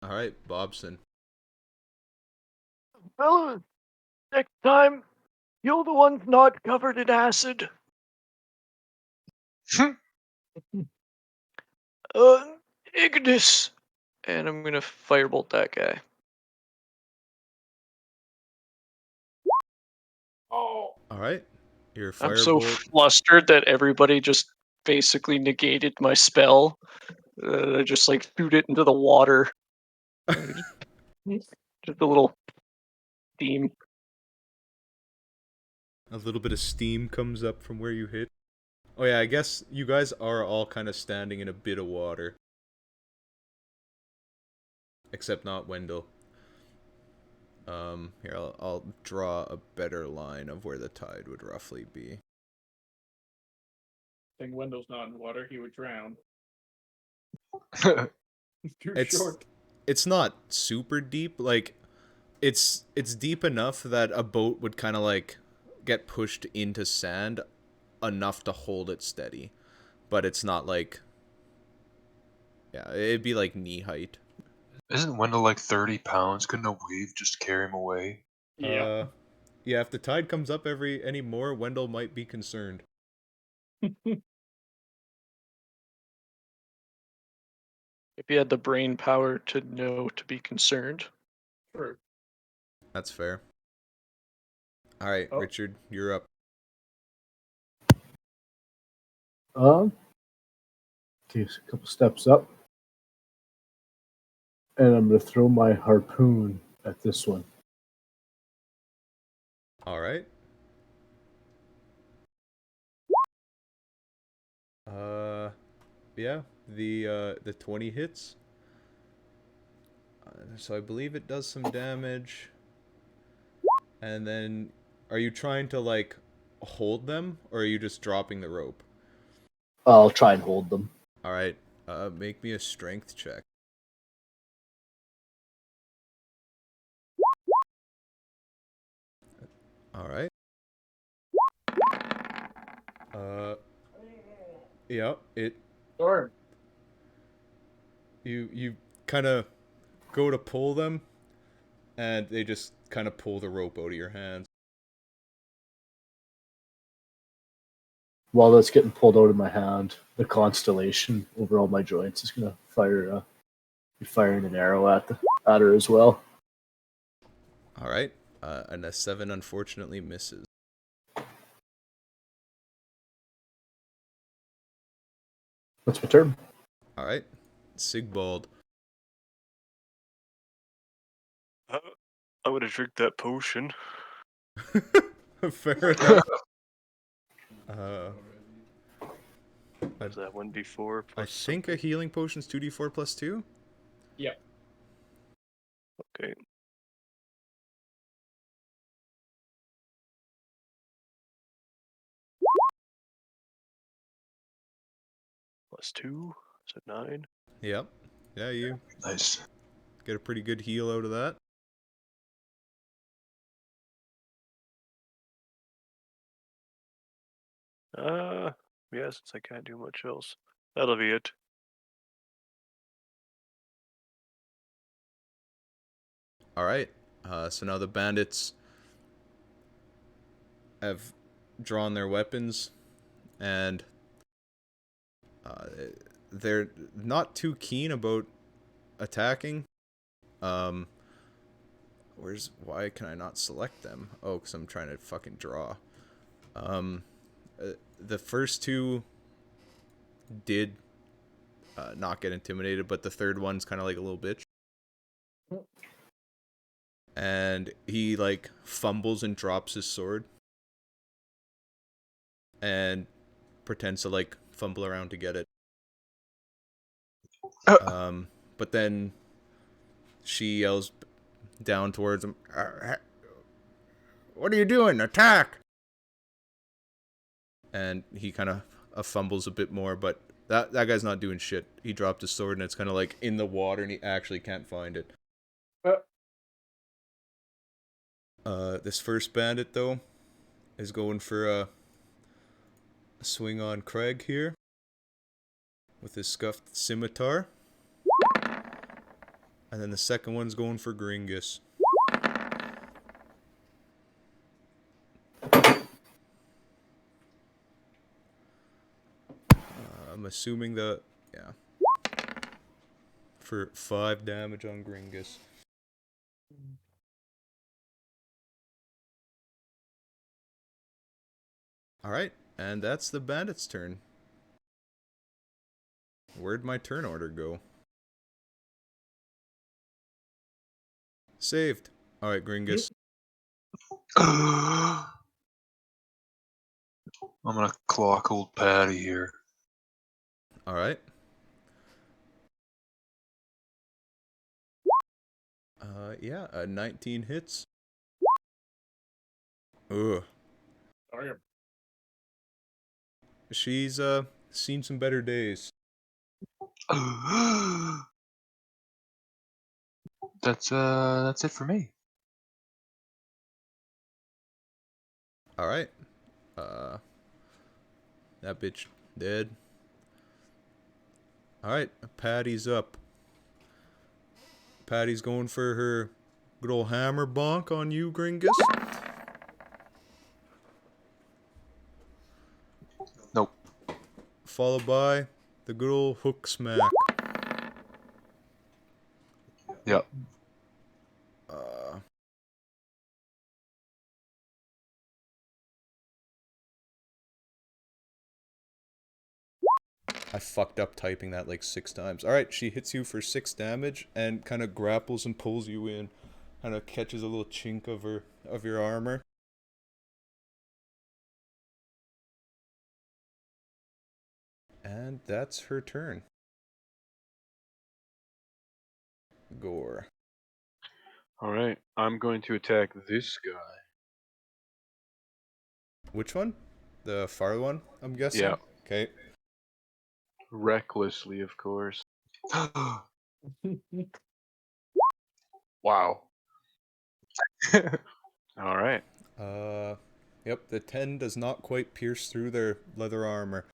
all right, Bobson. Fellas, next time, you're the ones not covered in acid. Ignis! And I'm gonna firebolt that guy. Oh. All right, your I'm so firebolt. flustered that everybody just basically negated my spell. I just like shoot it into the water. Just a little steam. A little bit of steam comes up from where you hit. Oh yeah, I guess you guys are all kind of standing in a bit of water. Except not Wendell. Here, I'll draw a better line of where the tide would roughly be. I think Wendell's not in water. He would drown. That's He's too It's short. it's not super deep. Like, it's deep enough that a boat would kind of like get pushed into sand enough to hold it steady, but it's not like, yeah, it'd be like knee height. Isn't Wendell like 30 pounds? Couldn't a wave just carry him away? Yeah. Yeah, if the tide comes up any more, Wendell might be concerned. If you had the brain power to know to be concerned. True. That's fair. All right, Oh. Richard, you're up. Take a couple steps up, and I'm going to throw my harpoon at this one. All right. Yeah, the 20 hits. So I believe it does some damage. And then, are you trying to like hold them, or are you just dropping the rope? I'll try and hold them. All right. Make me a strength check. All right. Yeah, Or you kind of go to pull them, and they just kind of pull the rope out of your hands. While that's getting pulled out of my hand, the constellation over all my joints is going to be firing an arrow at her as well. All right. And a 7 unfortunately misses. That's my turn. All right. Sigbald. I would have drank that potion. Fair enough. Is that 1d4 I plus think a something? healing potion's 2d4 plus 2. yeah. Okay. Plus 2, so 9. Yep. Yeah, you Nice. get a pretty good heal out of that. Yeah, since I can't do much else. That'll be it. All right. So now the bandits have drawn their weapons, and they're not too keen about attacking. Why can I not select them? Oh, because I'm trying to fucking draw. The first two did not get intimidated, but the third one's kind of like a little bitch. And he like fumbles and drops his sword and pretends to like fumble around to get it. But then she yells down towards him, "What are you doing? Attack!" And he kind of fumbles a bit more, but that guy's not doing shit. He dropped his sword and it's kind of like in the water and he actually can't find it. This first bandit though is going for a swing on Craig here with his scuffed scimitar. And then the second one's going for Gringus. I'm assuming that, yeah. For 5 damage on Gringus. Alright, and that's the bandit's turn. Where'd my turn order go? Saved. Alright, Gringus. I'm gonna clock old Patty here. Alright. Yeah, 19 hits. Ugh. Sorry. She's, seen some better days. That's it for me. Alright. That bitch dead. Alright, Patty's up. Patty's going for her good old hammer bonk on you, Gringus. Nope. Followed by the good old hook smack. Yep. I fucked up typing that like 6 times. Alright, she hits you for 6 damage and kind of grapples and pulls you in. Kind of catches a little chink of your armor. And that's her turn. Gore. Alright, I'm going to attack this guy. Which one? The far one, I'm guessing? Yeah. Okay. Recklessly, of course. Wow. Alright. Yep, the 10 does not quite pierce through their leather armor.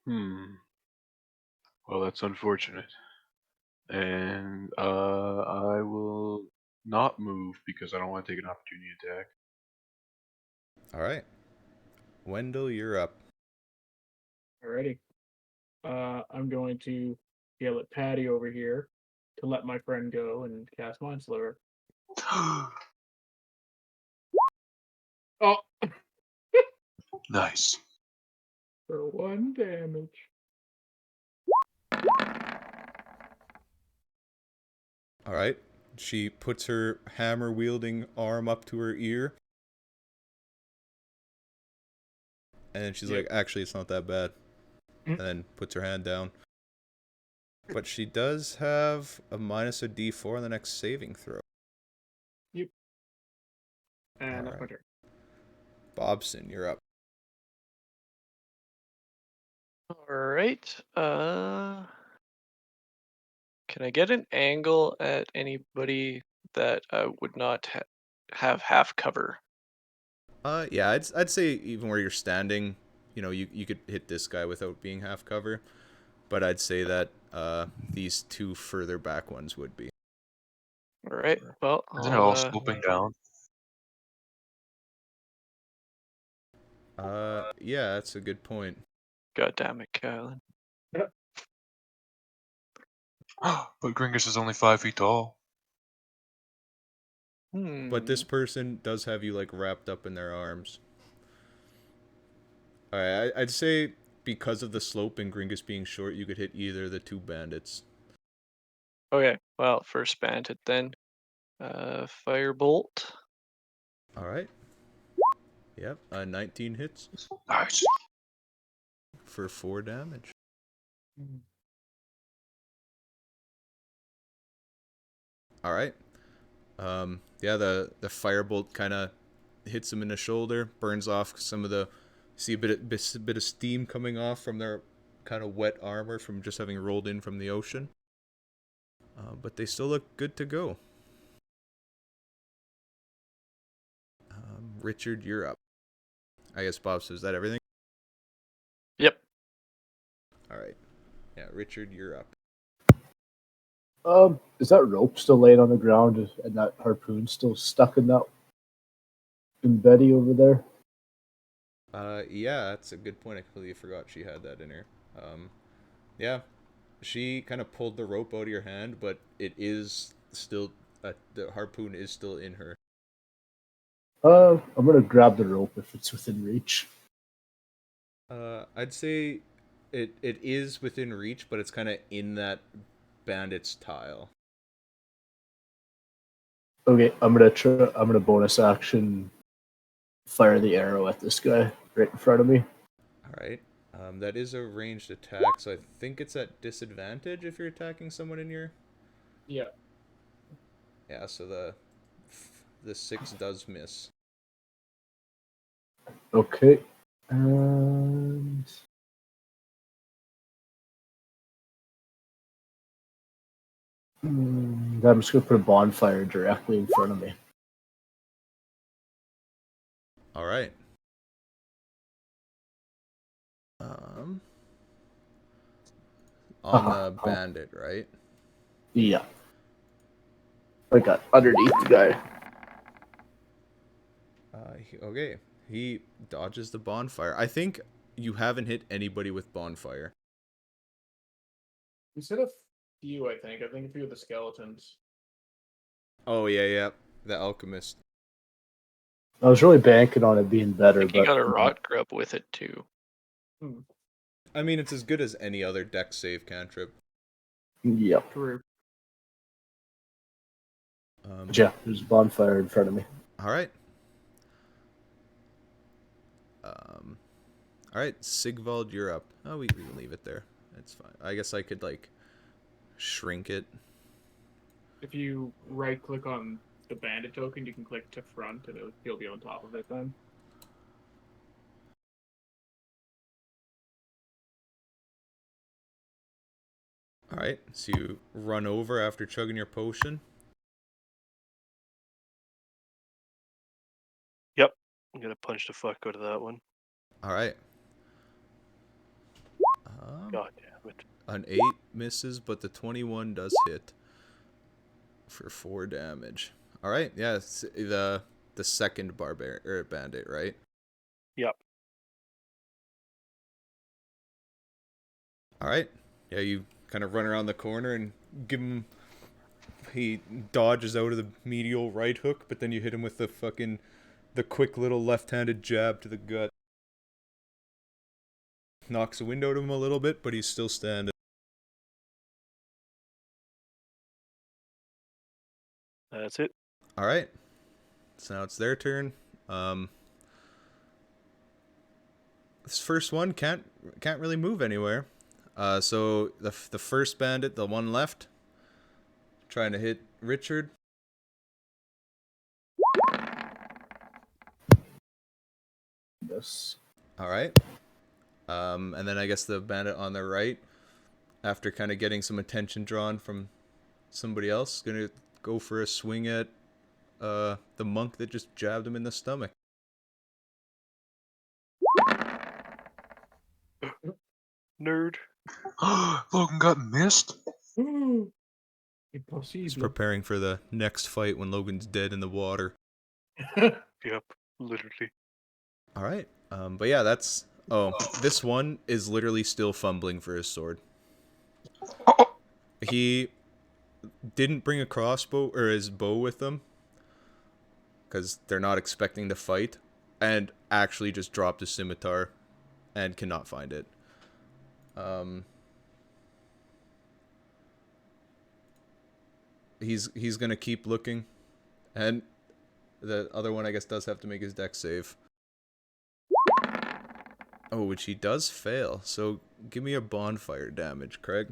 Well, that's unfortunate. And I will not move because I don't want to take an opportunity attack. Alright. Wendell, you're up. Alrighty. I'm going to yell at Patty over here to let my friend go and cast Mindsliver. Oh, Nice. for 1 damage. Alright. She puts her hammer-wielding arm up to her ear. And she's like, actually, it's not that bad. And then puts her hand down. But she does have a minus a d4 on the next saving throw. Yep. And that's my Alright. turn. Bobson, you're up. Alright. Can I get an angle at anybody that would not have half cover? Yeah, I'd say even where you're standing, you could hit this guy without being half cover, but I'd say that these two further back ones would be. All right. Well, Isn't it all sloping down? Yeah, that's a good point. God damn it, Kylan. But Gringus is only 5 feet tall. But this person does have you like wrapped up in their arms. All right, I'd say because of the slope and Gringus being short, you could hit either of the two bandits. Okay. Well, first bandit then. Firebolt. All right. Yep, 19 hits Nice. for 4 damage. All right. Yeah, the firebolt kind of hits him in the shoulder, burns off some of the. See a bit of steam coming off from their kind of wet armor from just having rolled in from the ocean. But they still look good to go. Richard, you're up. I guess Bob, so is that everything? Yep. All right. Yeah, Richard, you're up. Is that rope still laying on the ground and that harpoon still stuck in that in Betty over there? Yeah, that's a good point. I completely forgot she had that in her. Yeah, she kind of pulled the rope out of your hand, but it is still the harpoon is still in her. I'm gonna grab the rope if it's within reach. I'd say it is within reach, but it's kind of in that bandit's tile. Okay, I'm gonna bonus action fire the arrow at this guy right in front of me. All right. That is a ranged attack, so I think it's at disadvantage if you're attacking someone in your. Yeah. Yeah, so the 6 does miss. Okay, and I'm just gonna put a bonfire directly in front of me. All right. On the bandit, right? Yeah, I got underneath the guy. Okay. He dodges the bonfire. I think you haven't hit anybody with bonfire. You said a few, I think. I think a few of the skeletons. Oh, yeah. The alchemist. I was really banking on it being better, I think but you got a rot grub with it too. I mean, it's as good as any other dex save cantrip. Yep. True. Yeah, there's a bonfire in front of me. All right. All right, Sigvald, you're up. Oh, we can leave it there. It's fine. I guess I could like shrink it. If you right click on the bandit token, you can click to front and he'll be on top of it then. All right, so you run over after chugging your potion. Yep. I'm gonna punch the fuck out of that one. All right. God damn it. An 8 misses, but the 21 does hit for 4 damage. All right, yeah, it's the second bandit, right? Yep. All right, yeah, you kind of run around the corner and give him. He dodges out of the medial right hook, but then you hit him with the quick little left-handed jab to the gut. Knocks the wind out of him a little bit, but he's still standing. That's it. All right, so now it's their turn. This first one can't really move anywhere. So the first bandit, the one left, trying to hit Richard. Yes. All right. And then I guess the bandit on the right, after kind of getting some attention drawn from somebody else, gonna go for a swing at the monk that just jabbed him in the stomach. Nerd. Logan got missed. Ooh, He's impossible. preparing for the next fight when Logan's dead in the water. Yep, literally. All right. But yeah, that's... Oh, this one is literally still fumbling for his sword. Oh, He didn't bring a crossbow or his bow with him because they're not expecting to fight, and actually just dropped his scimitar and cannot find it. He's gonna keep looking, and the other one I guess does have to make his dex save. Oh, which he does fail. So give me a bonfire damage, Craig.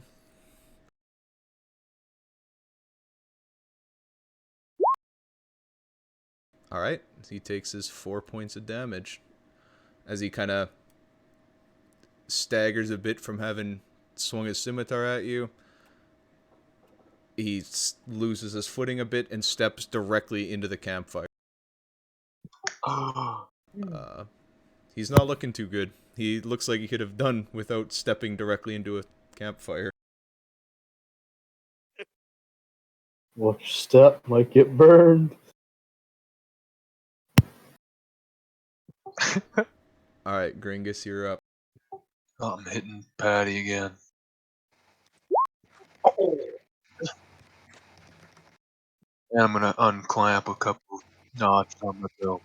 Alright, he takes his 4 points of damage as he kind of staggers a bit from having swung his scimitar at you. He loses his footing a bit and steps directly into the campfire. He's not looking too good. He looks like he could have done without stepping directly into a campfire. Watch your step, might get burned. Alright, Gringus, you're up. I'm hitting Patty again. Oh. And I'm gonna unclamp a couple knots on the belt.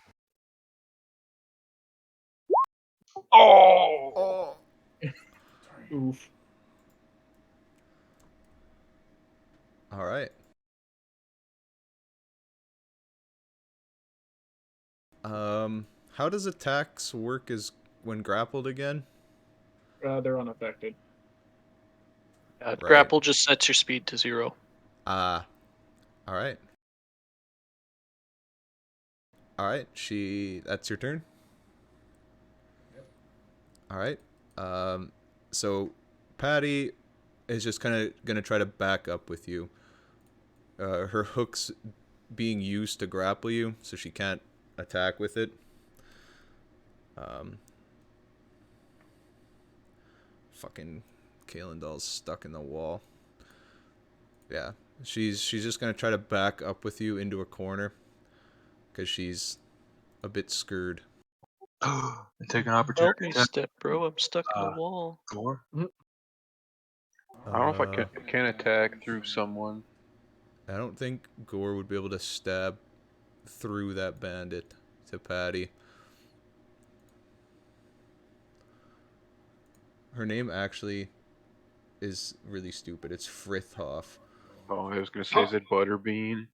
Oh! Oof. Alright. How does attacks work as when grappled again? They're unaffected. Right. Grapple just sets your speed to 0. Alright. Alright, that's your turn? Alright. So Patty is just kind of gonna try to back up with you. Her hook's being used to grapple you, so she can't attack with it. Fucking Kalendal's stuck in the wall. Yeah, she's just gonna try to back up with you into a corner because she's a bit scared. I take an opportunity Help me, attack. step bro. I'm stuck in the wall. Gore. I don't know if I can attack through someone. I don't think Gore would be able to stab through that bandit to Patty. Her name actually is really stupid. It's Frithhoff. Oh, I was gonna say, is it Butterbean?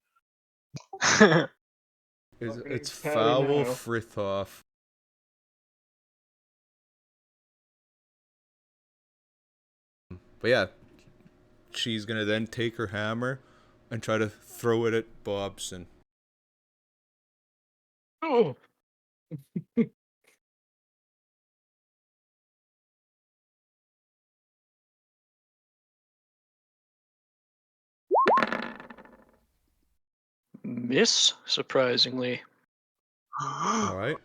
It's Patty Foul now. Frithhoff. But yeah, she's gonna then take her hammer and try to throw it at Bobson. Oh. Miss, surprisingly. Alright.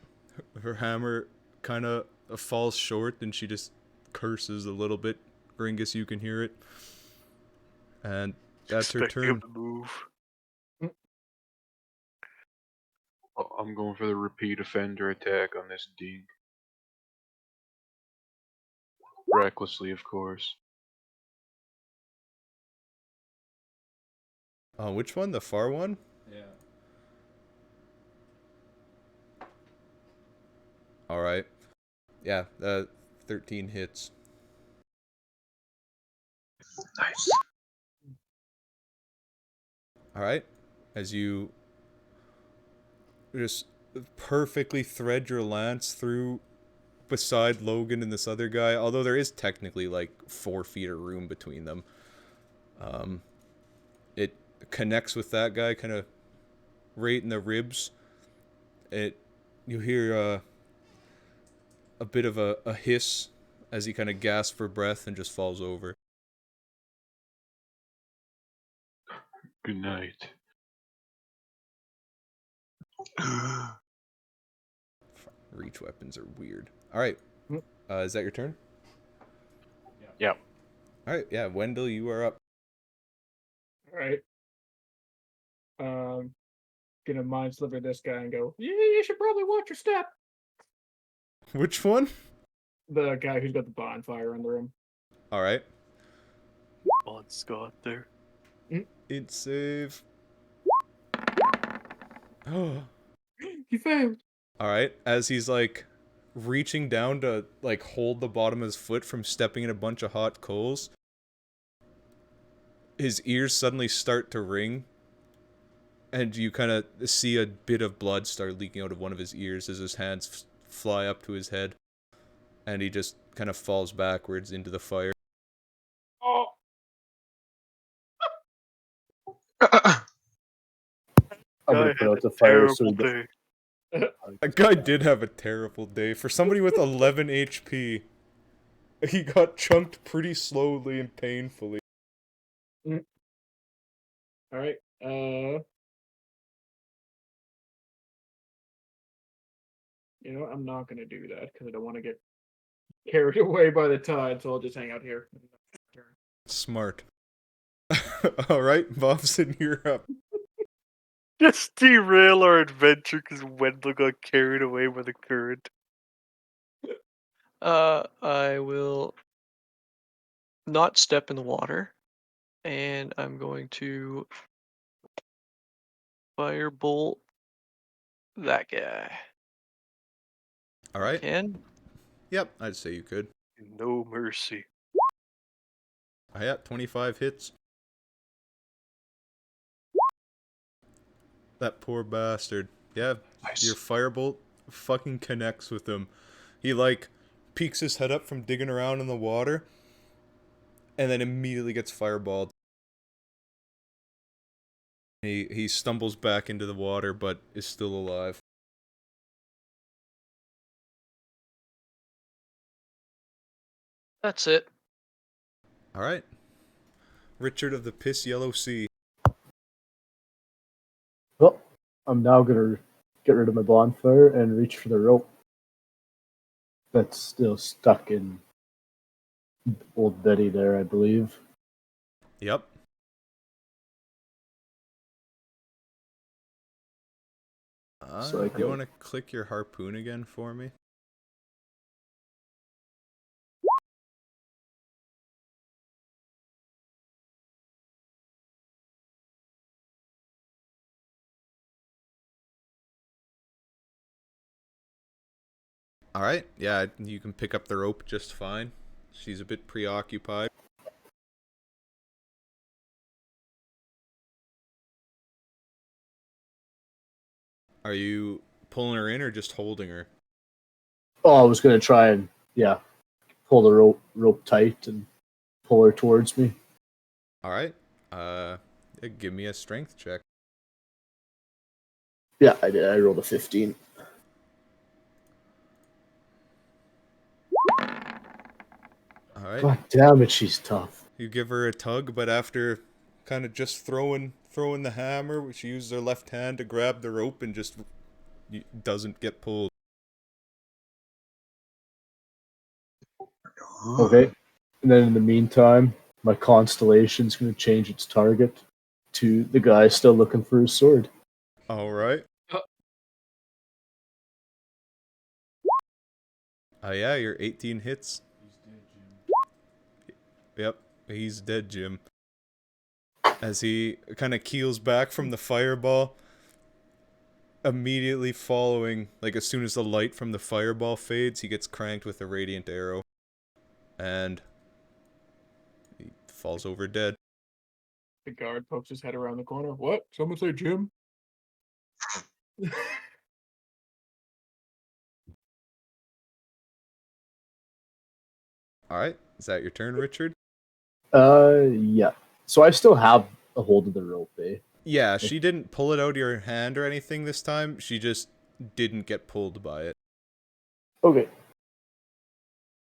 Her hammer kind of falls short and she just curses a little bit. Gringus, you can hear it. And that's her Expecting turn. him to move. Oh, I'm going for the repeat offender attack on this dink. Recklessly, of course. Which one? The far one? Yeah. Alright. Yeah, 13 hits. Nice. Alright. As you just perfectly thread your lance through beside Logan and this other guy, although there is technically like 4 feet of room between them. It connects with that guy kind of right in the ribs. You hear a bit of a hiss as he kind of gasps for breath and just falls over. Good night. Reach weapons are weird. Alright. Is that your turn? Yep. All right, yeah, Wendell, you are up. All right. Gonna mind sliver this guy and go, yeah, you should probably watch your step. Which one? The guy who's got the bonfire under him. All right. On Scott there. Int save. Oh. He failed. All right. As he's like reaching down to like hold the bottom of his foot from stepping in a bunch of hot coals, his ears suddenly start to ring, and you kind of see a bit of blood start leaking out of one of his ears as his hands fly up to his head, and he just kind of falls backwards into the fire. Oh, I'm gonna Guy put had out a the fire so terrible he day. That guy did have a terrible day. For somebody with 11 HP, he got chunked pretty slowly and painfully. all right. You know what? I'm not gonna do that because I don't want to get carried away by the tide, so I'll just hang out here. Smart. All right, Bobson, you're up. Just derail our adventure because Wendell got carried away by the current. I will not step in the water, and I'm going to firebolt that guy. All right. Can Yep, I'd say you could. No mercy. I got 25 hits. That poor bastard. Yeah, Nice. your firebolt fucking connects with him. He like peeks his head up from digging around in the water, and then immediately gets fireballed. He stumbles back into the water, but is still alive. That's it. All right. Richard of the Piss Yellow Sea. Well, I'm now gonna get rid of my bonfire and reach for the rope that's still stuck in old Betty there, I believe. Yep. So I You can- want to click your harpoon again for me? All right. Yeah, you can pick up the rope just fine. She's a bit preoccupied. Are you pulling her in or just holding her? Oh, I was gonna try and pull the rope tight and pull her towards me. All right. Give me a strength check. Yeah, I did. I rolled a 15. All right. God damn it, she's tough. You give her a tug, but after kind of just throwing the hammer, she uses her left hand to grab the rope and just doesn't get pulled. Okay. And then in the meantime, my constellation's going to change its target to the guy still looking for his sword. All right. Yeah, you're 18 hits. Yep, he's dead, Jim. As he kind of keels back from the fireball, immediately following, like as soon as the light from the fireball fades, he gets cranked with a radiant arrow. And he falls over dead. The guard pokes his head around the corner. What? Someone say Jim? All right, is that your turn, Richard? Yeah. So I still have a hold of the rope, eh? Yeah, she didn't pull it out of your hand or anything this time. She just didn't get pulled by it. Okay.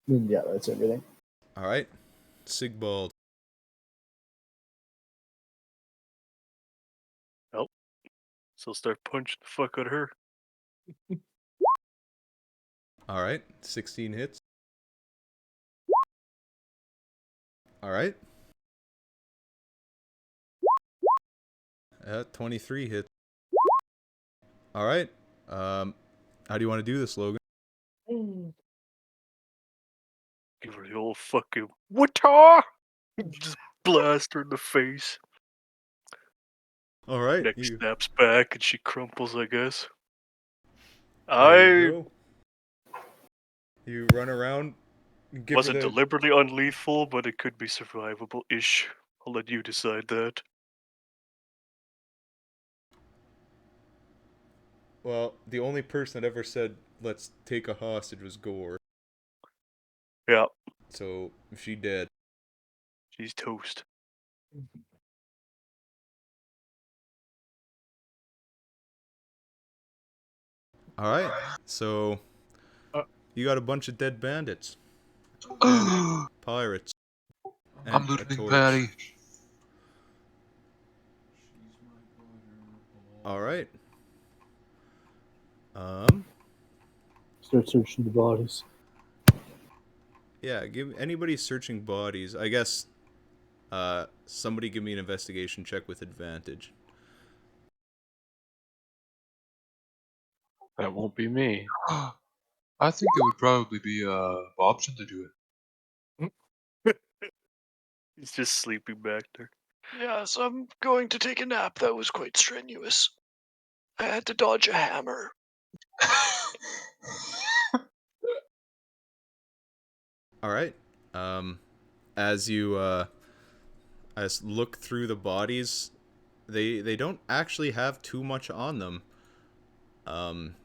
Then, yeah, that's everything. All right, Sigbald. So start punching the fuck out of her. All right, 16 hits. All right. 23 hits. All right. How do you want to do this, Logan? Give her the old fucking water! Just blast her in the face. All right. Neck You, snaps back and she crumples, I guess. there you I go. You run around. Give wasn't her the. deliberately unlethal, but it could be survivable-ish. I'll let you decide that. Well, the only person that ever said let's take a hostage was Gore. Yeah, So she dead. she's toast. All right. So Uh, you got a bunch of dead bandits, I'm pirates, and a looting torch. Patty. All right. Start searching the bodies. Yeah. Give anybody searching bodies. I guess. Somebody give me an investigation check with advantage. That won't be me. I think it would probably be Bobson to do it. He's just sleeping back there. Yes, I'm going to take a nap. That was quite strenuous. I had to dodge a hammer. All right. As you as look through the bodies, they don't actually have too much on them.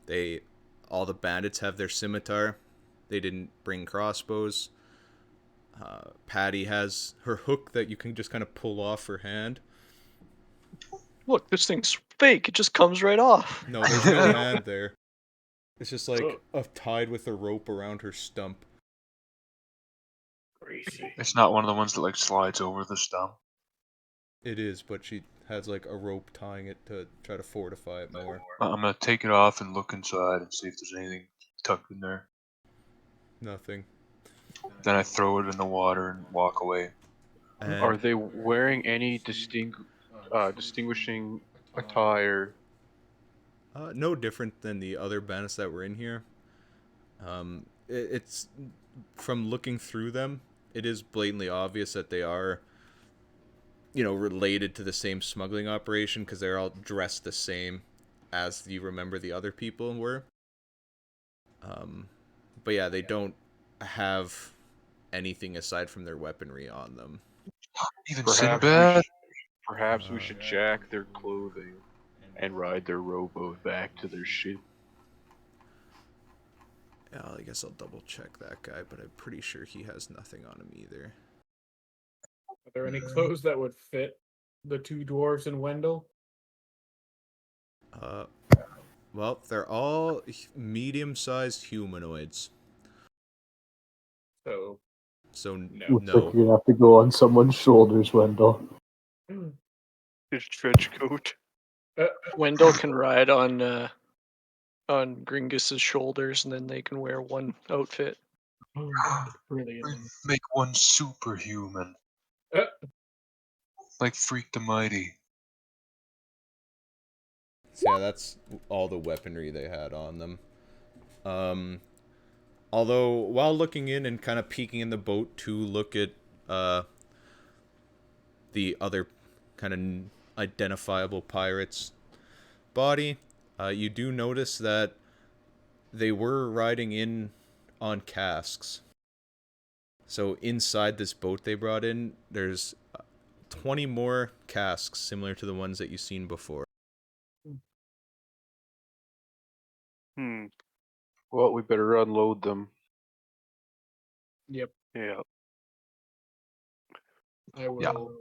They all the bandits have their scimitar. They didn't bring crossbows. Patty has her hook that you can just kind of pull off her hand. Look, this thing's fake. It just comes right off. No, there's no hand there. It's just like tied with a rope around her stump. Crazy. It's not one of the ones that like slides over the stump. It is, but she has like a rope tying it to try to fortify it more. I'm gonna take it off and look inside and see if there's anything tucked in there. Nothing. Then I throw it in the water and walk away. And Are they wearing any distinguishing attire? no different than the other bandits that were in here. It's from looking through them, it is blatantly obvious that they are, related to the same smuggling operation because they're all dressed the same as you remember the other people were. But yeah, they don't have anything aside from their weaponry on them. Even Perhaps Sinbad? Perhaps we should jack their clothing and ride their rowboat back to their ship. Yeah, I guess I'll double check that guy, but I'm pretty sure he has nothing on him either. Are there any clothes that would fit the two dwarves and Wendell? Well, they're all medium-sized humanoids. So No. Looks like no. you're gonna have to go on someone's shoulders, Wendell. His trench coat. Wendell can ride on Gringus's shoulders, and then they can wear one outfit. Brilliant. Make one superhuman. Uh, Like Freak the Mighty. So yeah, that's all the weaponry they had on them. Although, while looking in and kind of peeking in the boat to look at the other kind of identifiable pirate's body, you do notice that they were riding in on casks. So inside this boat they brought in, there's 20 more casks similar to the ones that you've seen before. Well, we better unload them. Yep. Yeah. I will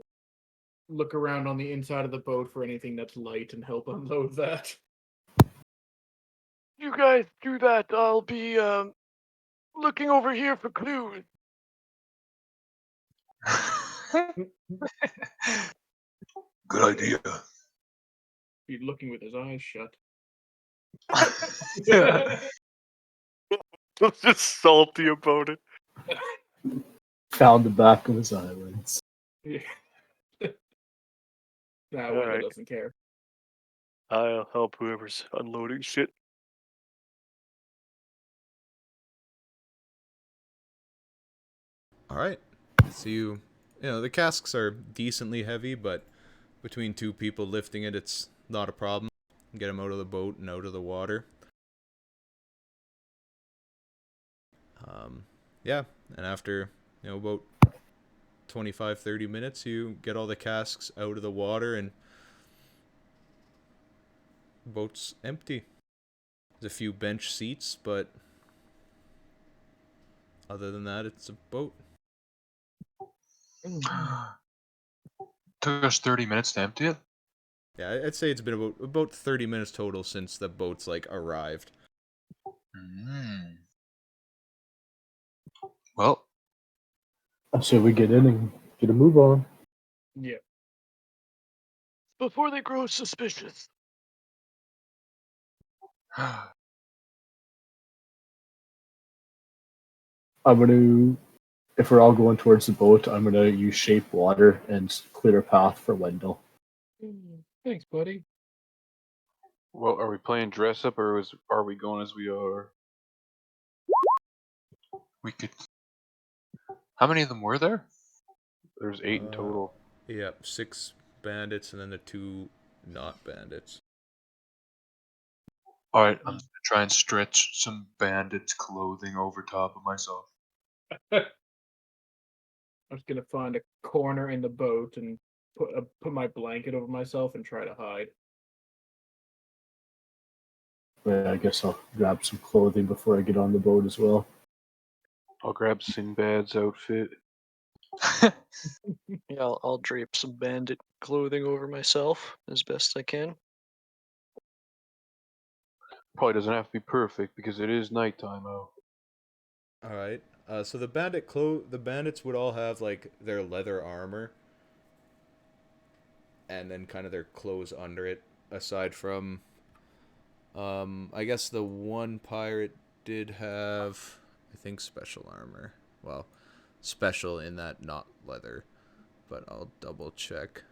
look around on the inside of the boat for anything that's light and help unload that. You guys do that. I'll be looking over here for clues. Good idea. He's looking with his eyes shut. I'm just salty about it. Found the back of his eyelids. Yeah. Nah, All Wendell right. doesn't care. I'll help whoever's unloading shit. All right. So you know, the casks are decently heavy, but between two people lifting it, it's not a problem. Get them out of the boat and out of the water. Yeah, and after, about 25-30 minutes, you get all the casks out of the water and the boat's empty. There's a few bench seats, but other than that, it's a boat. Took us 30 minutes to empty it. Yeah, I'd say it's been about 30 minutes total since the boat's arrived. Well, I say we get in and get a move on. Yeah. Before they grow suspicious. I'm gonna, if we're all going towards the boat, I'm gonna use shape water and clear a path for Wendell. Thanks, buddy. Well, are we playing dress up or are we going as we are? we could. How many of them were there? There's 8 in total. Yeah, 6 bandits and then the 2 not bandits. All right, I'm gonna try and stretch some bandits' clothing over top of myself. I'm just gonna find a corner in the boat and put my blanket over myself and try to hide. But I guess I'll grab some clothing before I get on the boat as well. I'll grab Sinbad's outfit. Yeah, I'll drape some bandit clothing over myself as best I can. Probably doesn't have to be perfect because it is nighttime out. All right. So the bandits would all have their leather armor, and then kind of their clothes under it. Aside from, I guess the one pirate did have, I think, special armor. Well, special in that not leather, but I'll double check.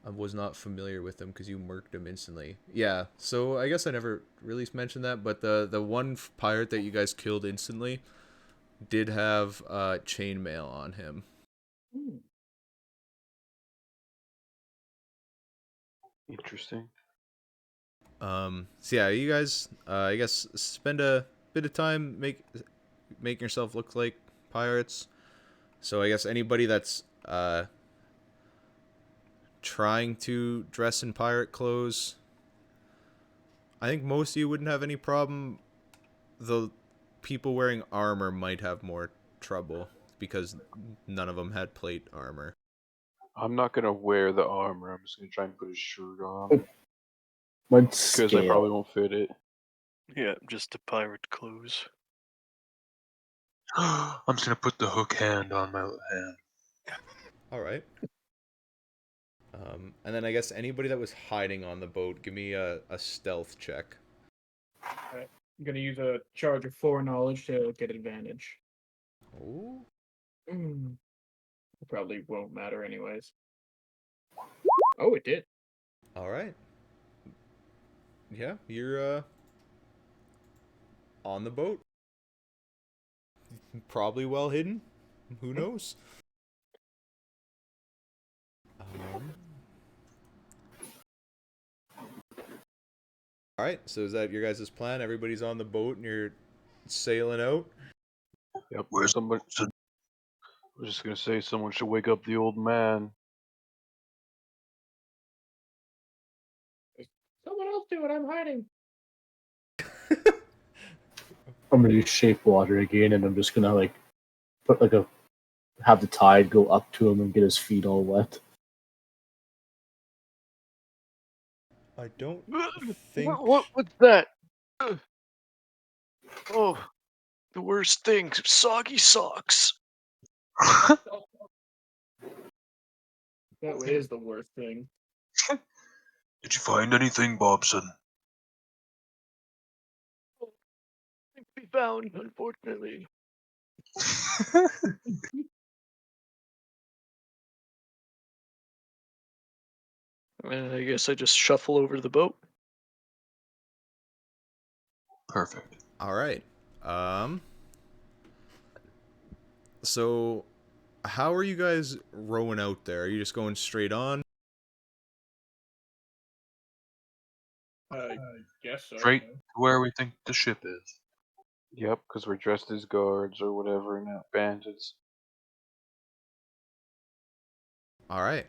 I was not familiar with him because you murked him instantly. Yeah, so I guess I never really mentioned that, but the one pirate that you guys killed instantly did have chainmail on him. Interesting. So yeah, you guys, I guess spend a bit of time making yourself look like pirates. So I guess anybody that's trying to dress in pirate clothes, I think most of you wouldn't have any problem. The people wearing armor might have more trouble because none of them had plate armor. I'm not gonna wear the armor. I'm just gonna try and put a shirt on Let's because I scale. probably won't fit it. Yeah, just the pirate clothes. I'm just gonna put the hook hand on my hand. All right. And then I guess anybody that was hiding on the boat, give me a stealth check. Alright. I'm gonna use a charge of foreknowledge to get advantage. Ooh. It probably won't matter anyways. Oh, it did. All right. Yeah, you're on the boat. Probably well hidden. Who knows? All right. So is that your guys' plan? Everybody's on the boat and you're sailing out. Yep. Where's Somebody. I was just gonna say someone should wake up the old man. Someone else do it. I'm hiding. I'm gonna use shape water again, and I'm just gonna put have the tide go up to him and get his feet all wet. I don't think. What's that? Oh, the worst thing. Soggy socks. That is the worst thing. Did you find anything, Bobson? Can't be found, unfortunately. And I guess I just shuffle over to the boat. Perfect. All right. So, how are you guys rowing out there? Are you just going straight on? I guess so. Straight to where we think the ship is. Yep, because we're dressed as guards or whatever, not bandits. All right.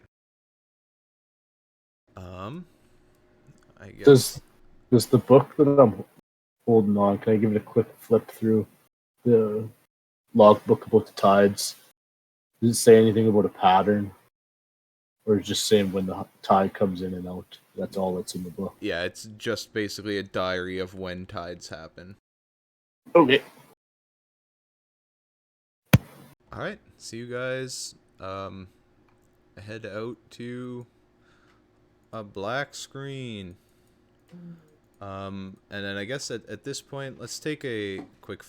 I guess. Does the book that I'm holding on, can I give it a quick flip through the logbook about the tides? Does it say anything about a pattern? Or just saying when the tide comes in and out? That's all that's in the book. Yeah, it's just basically a diary of when tides happen. Okay. All right. See you guys. Head out to a black screen. And then I guess at this point, let's take a quick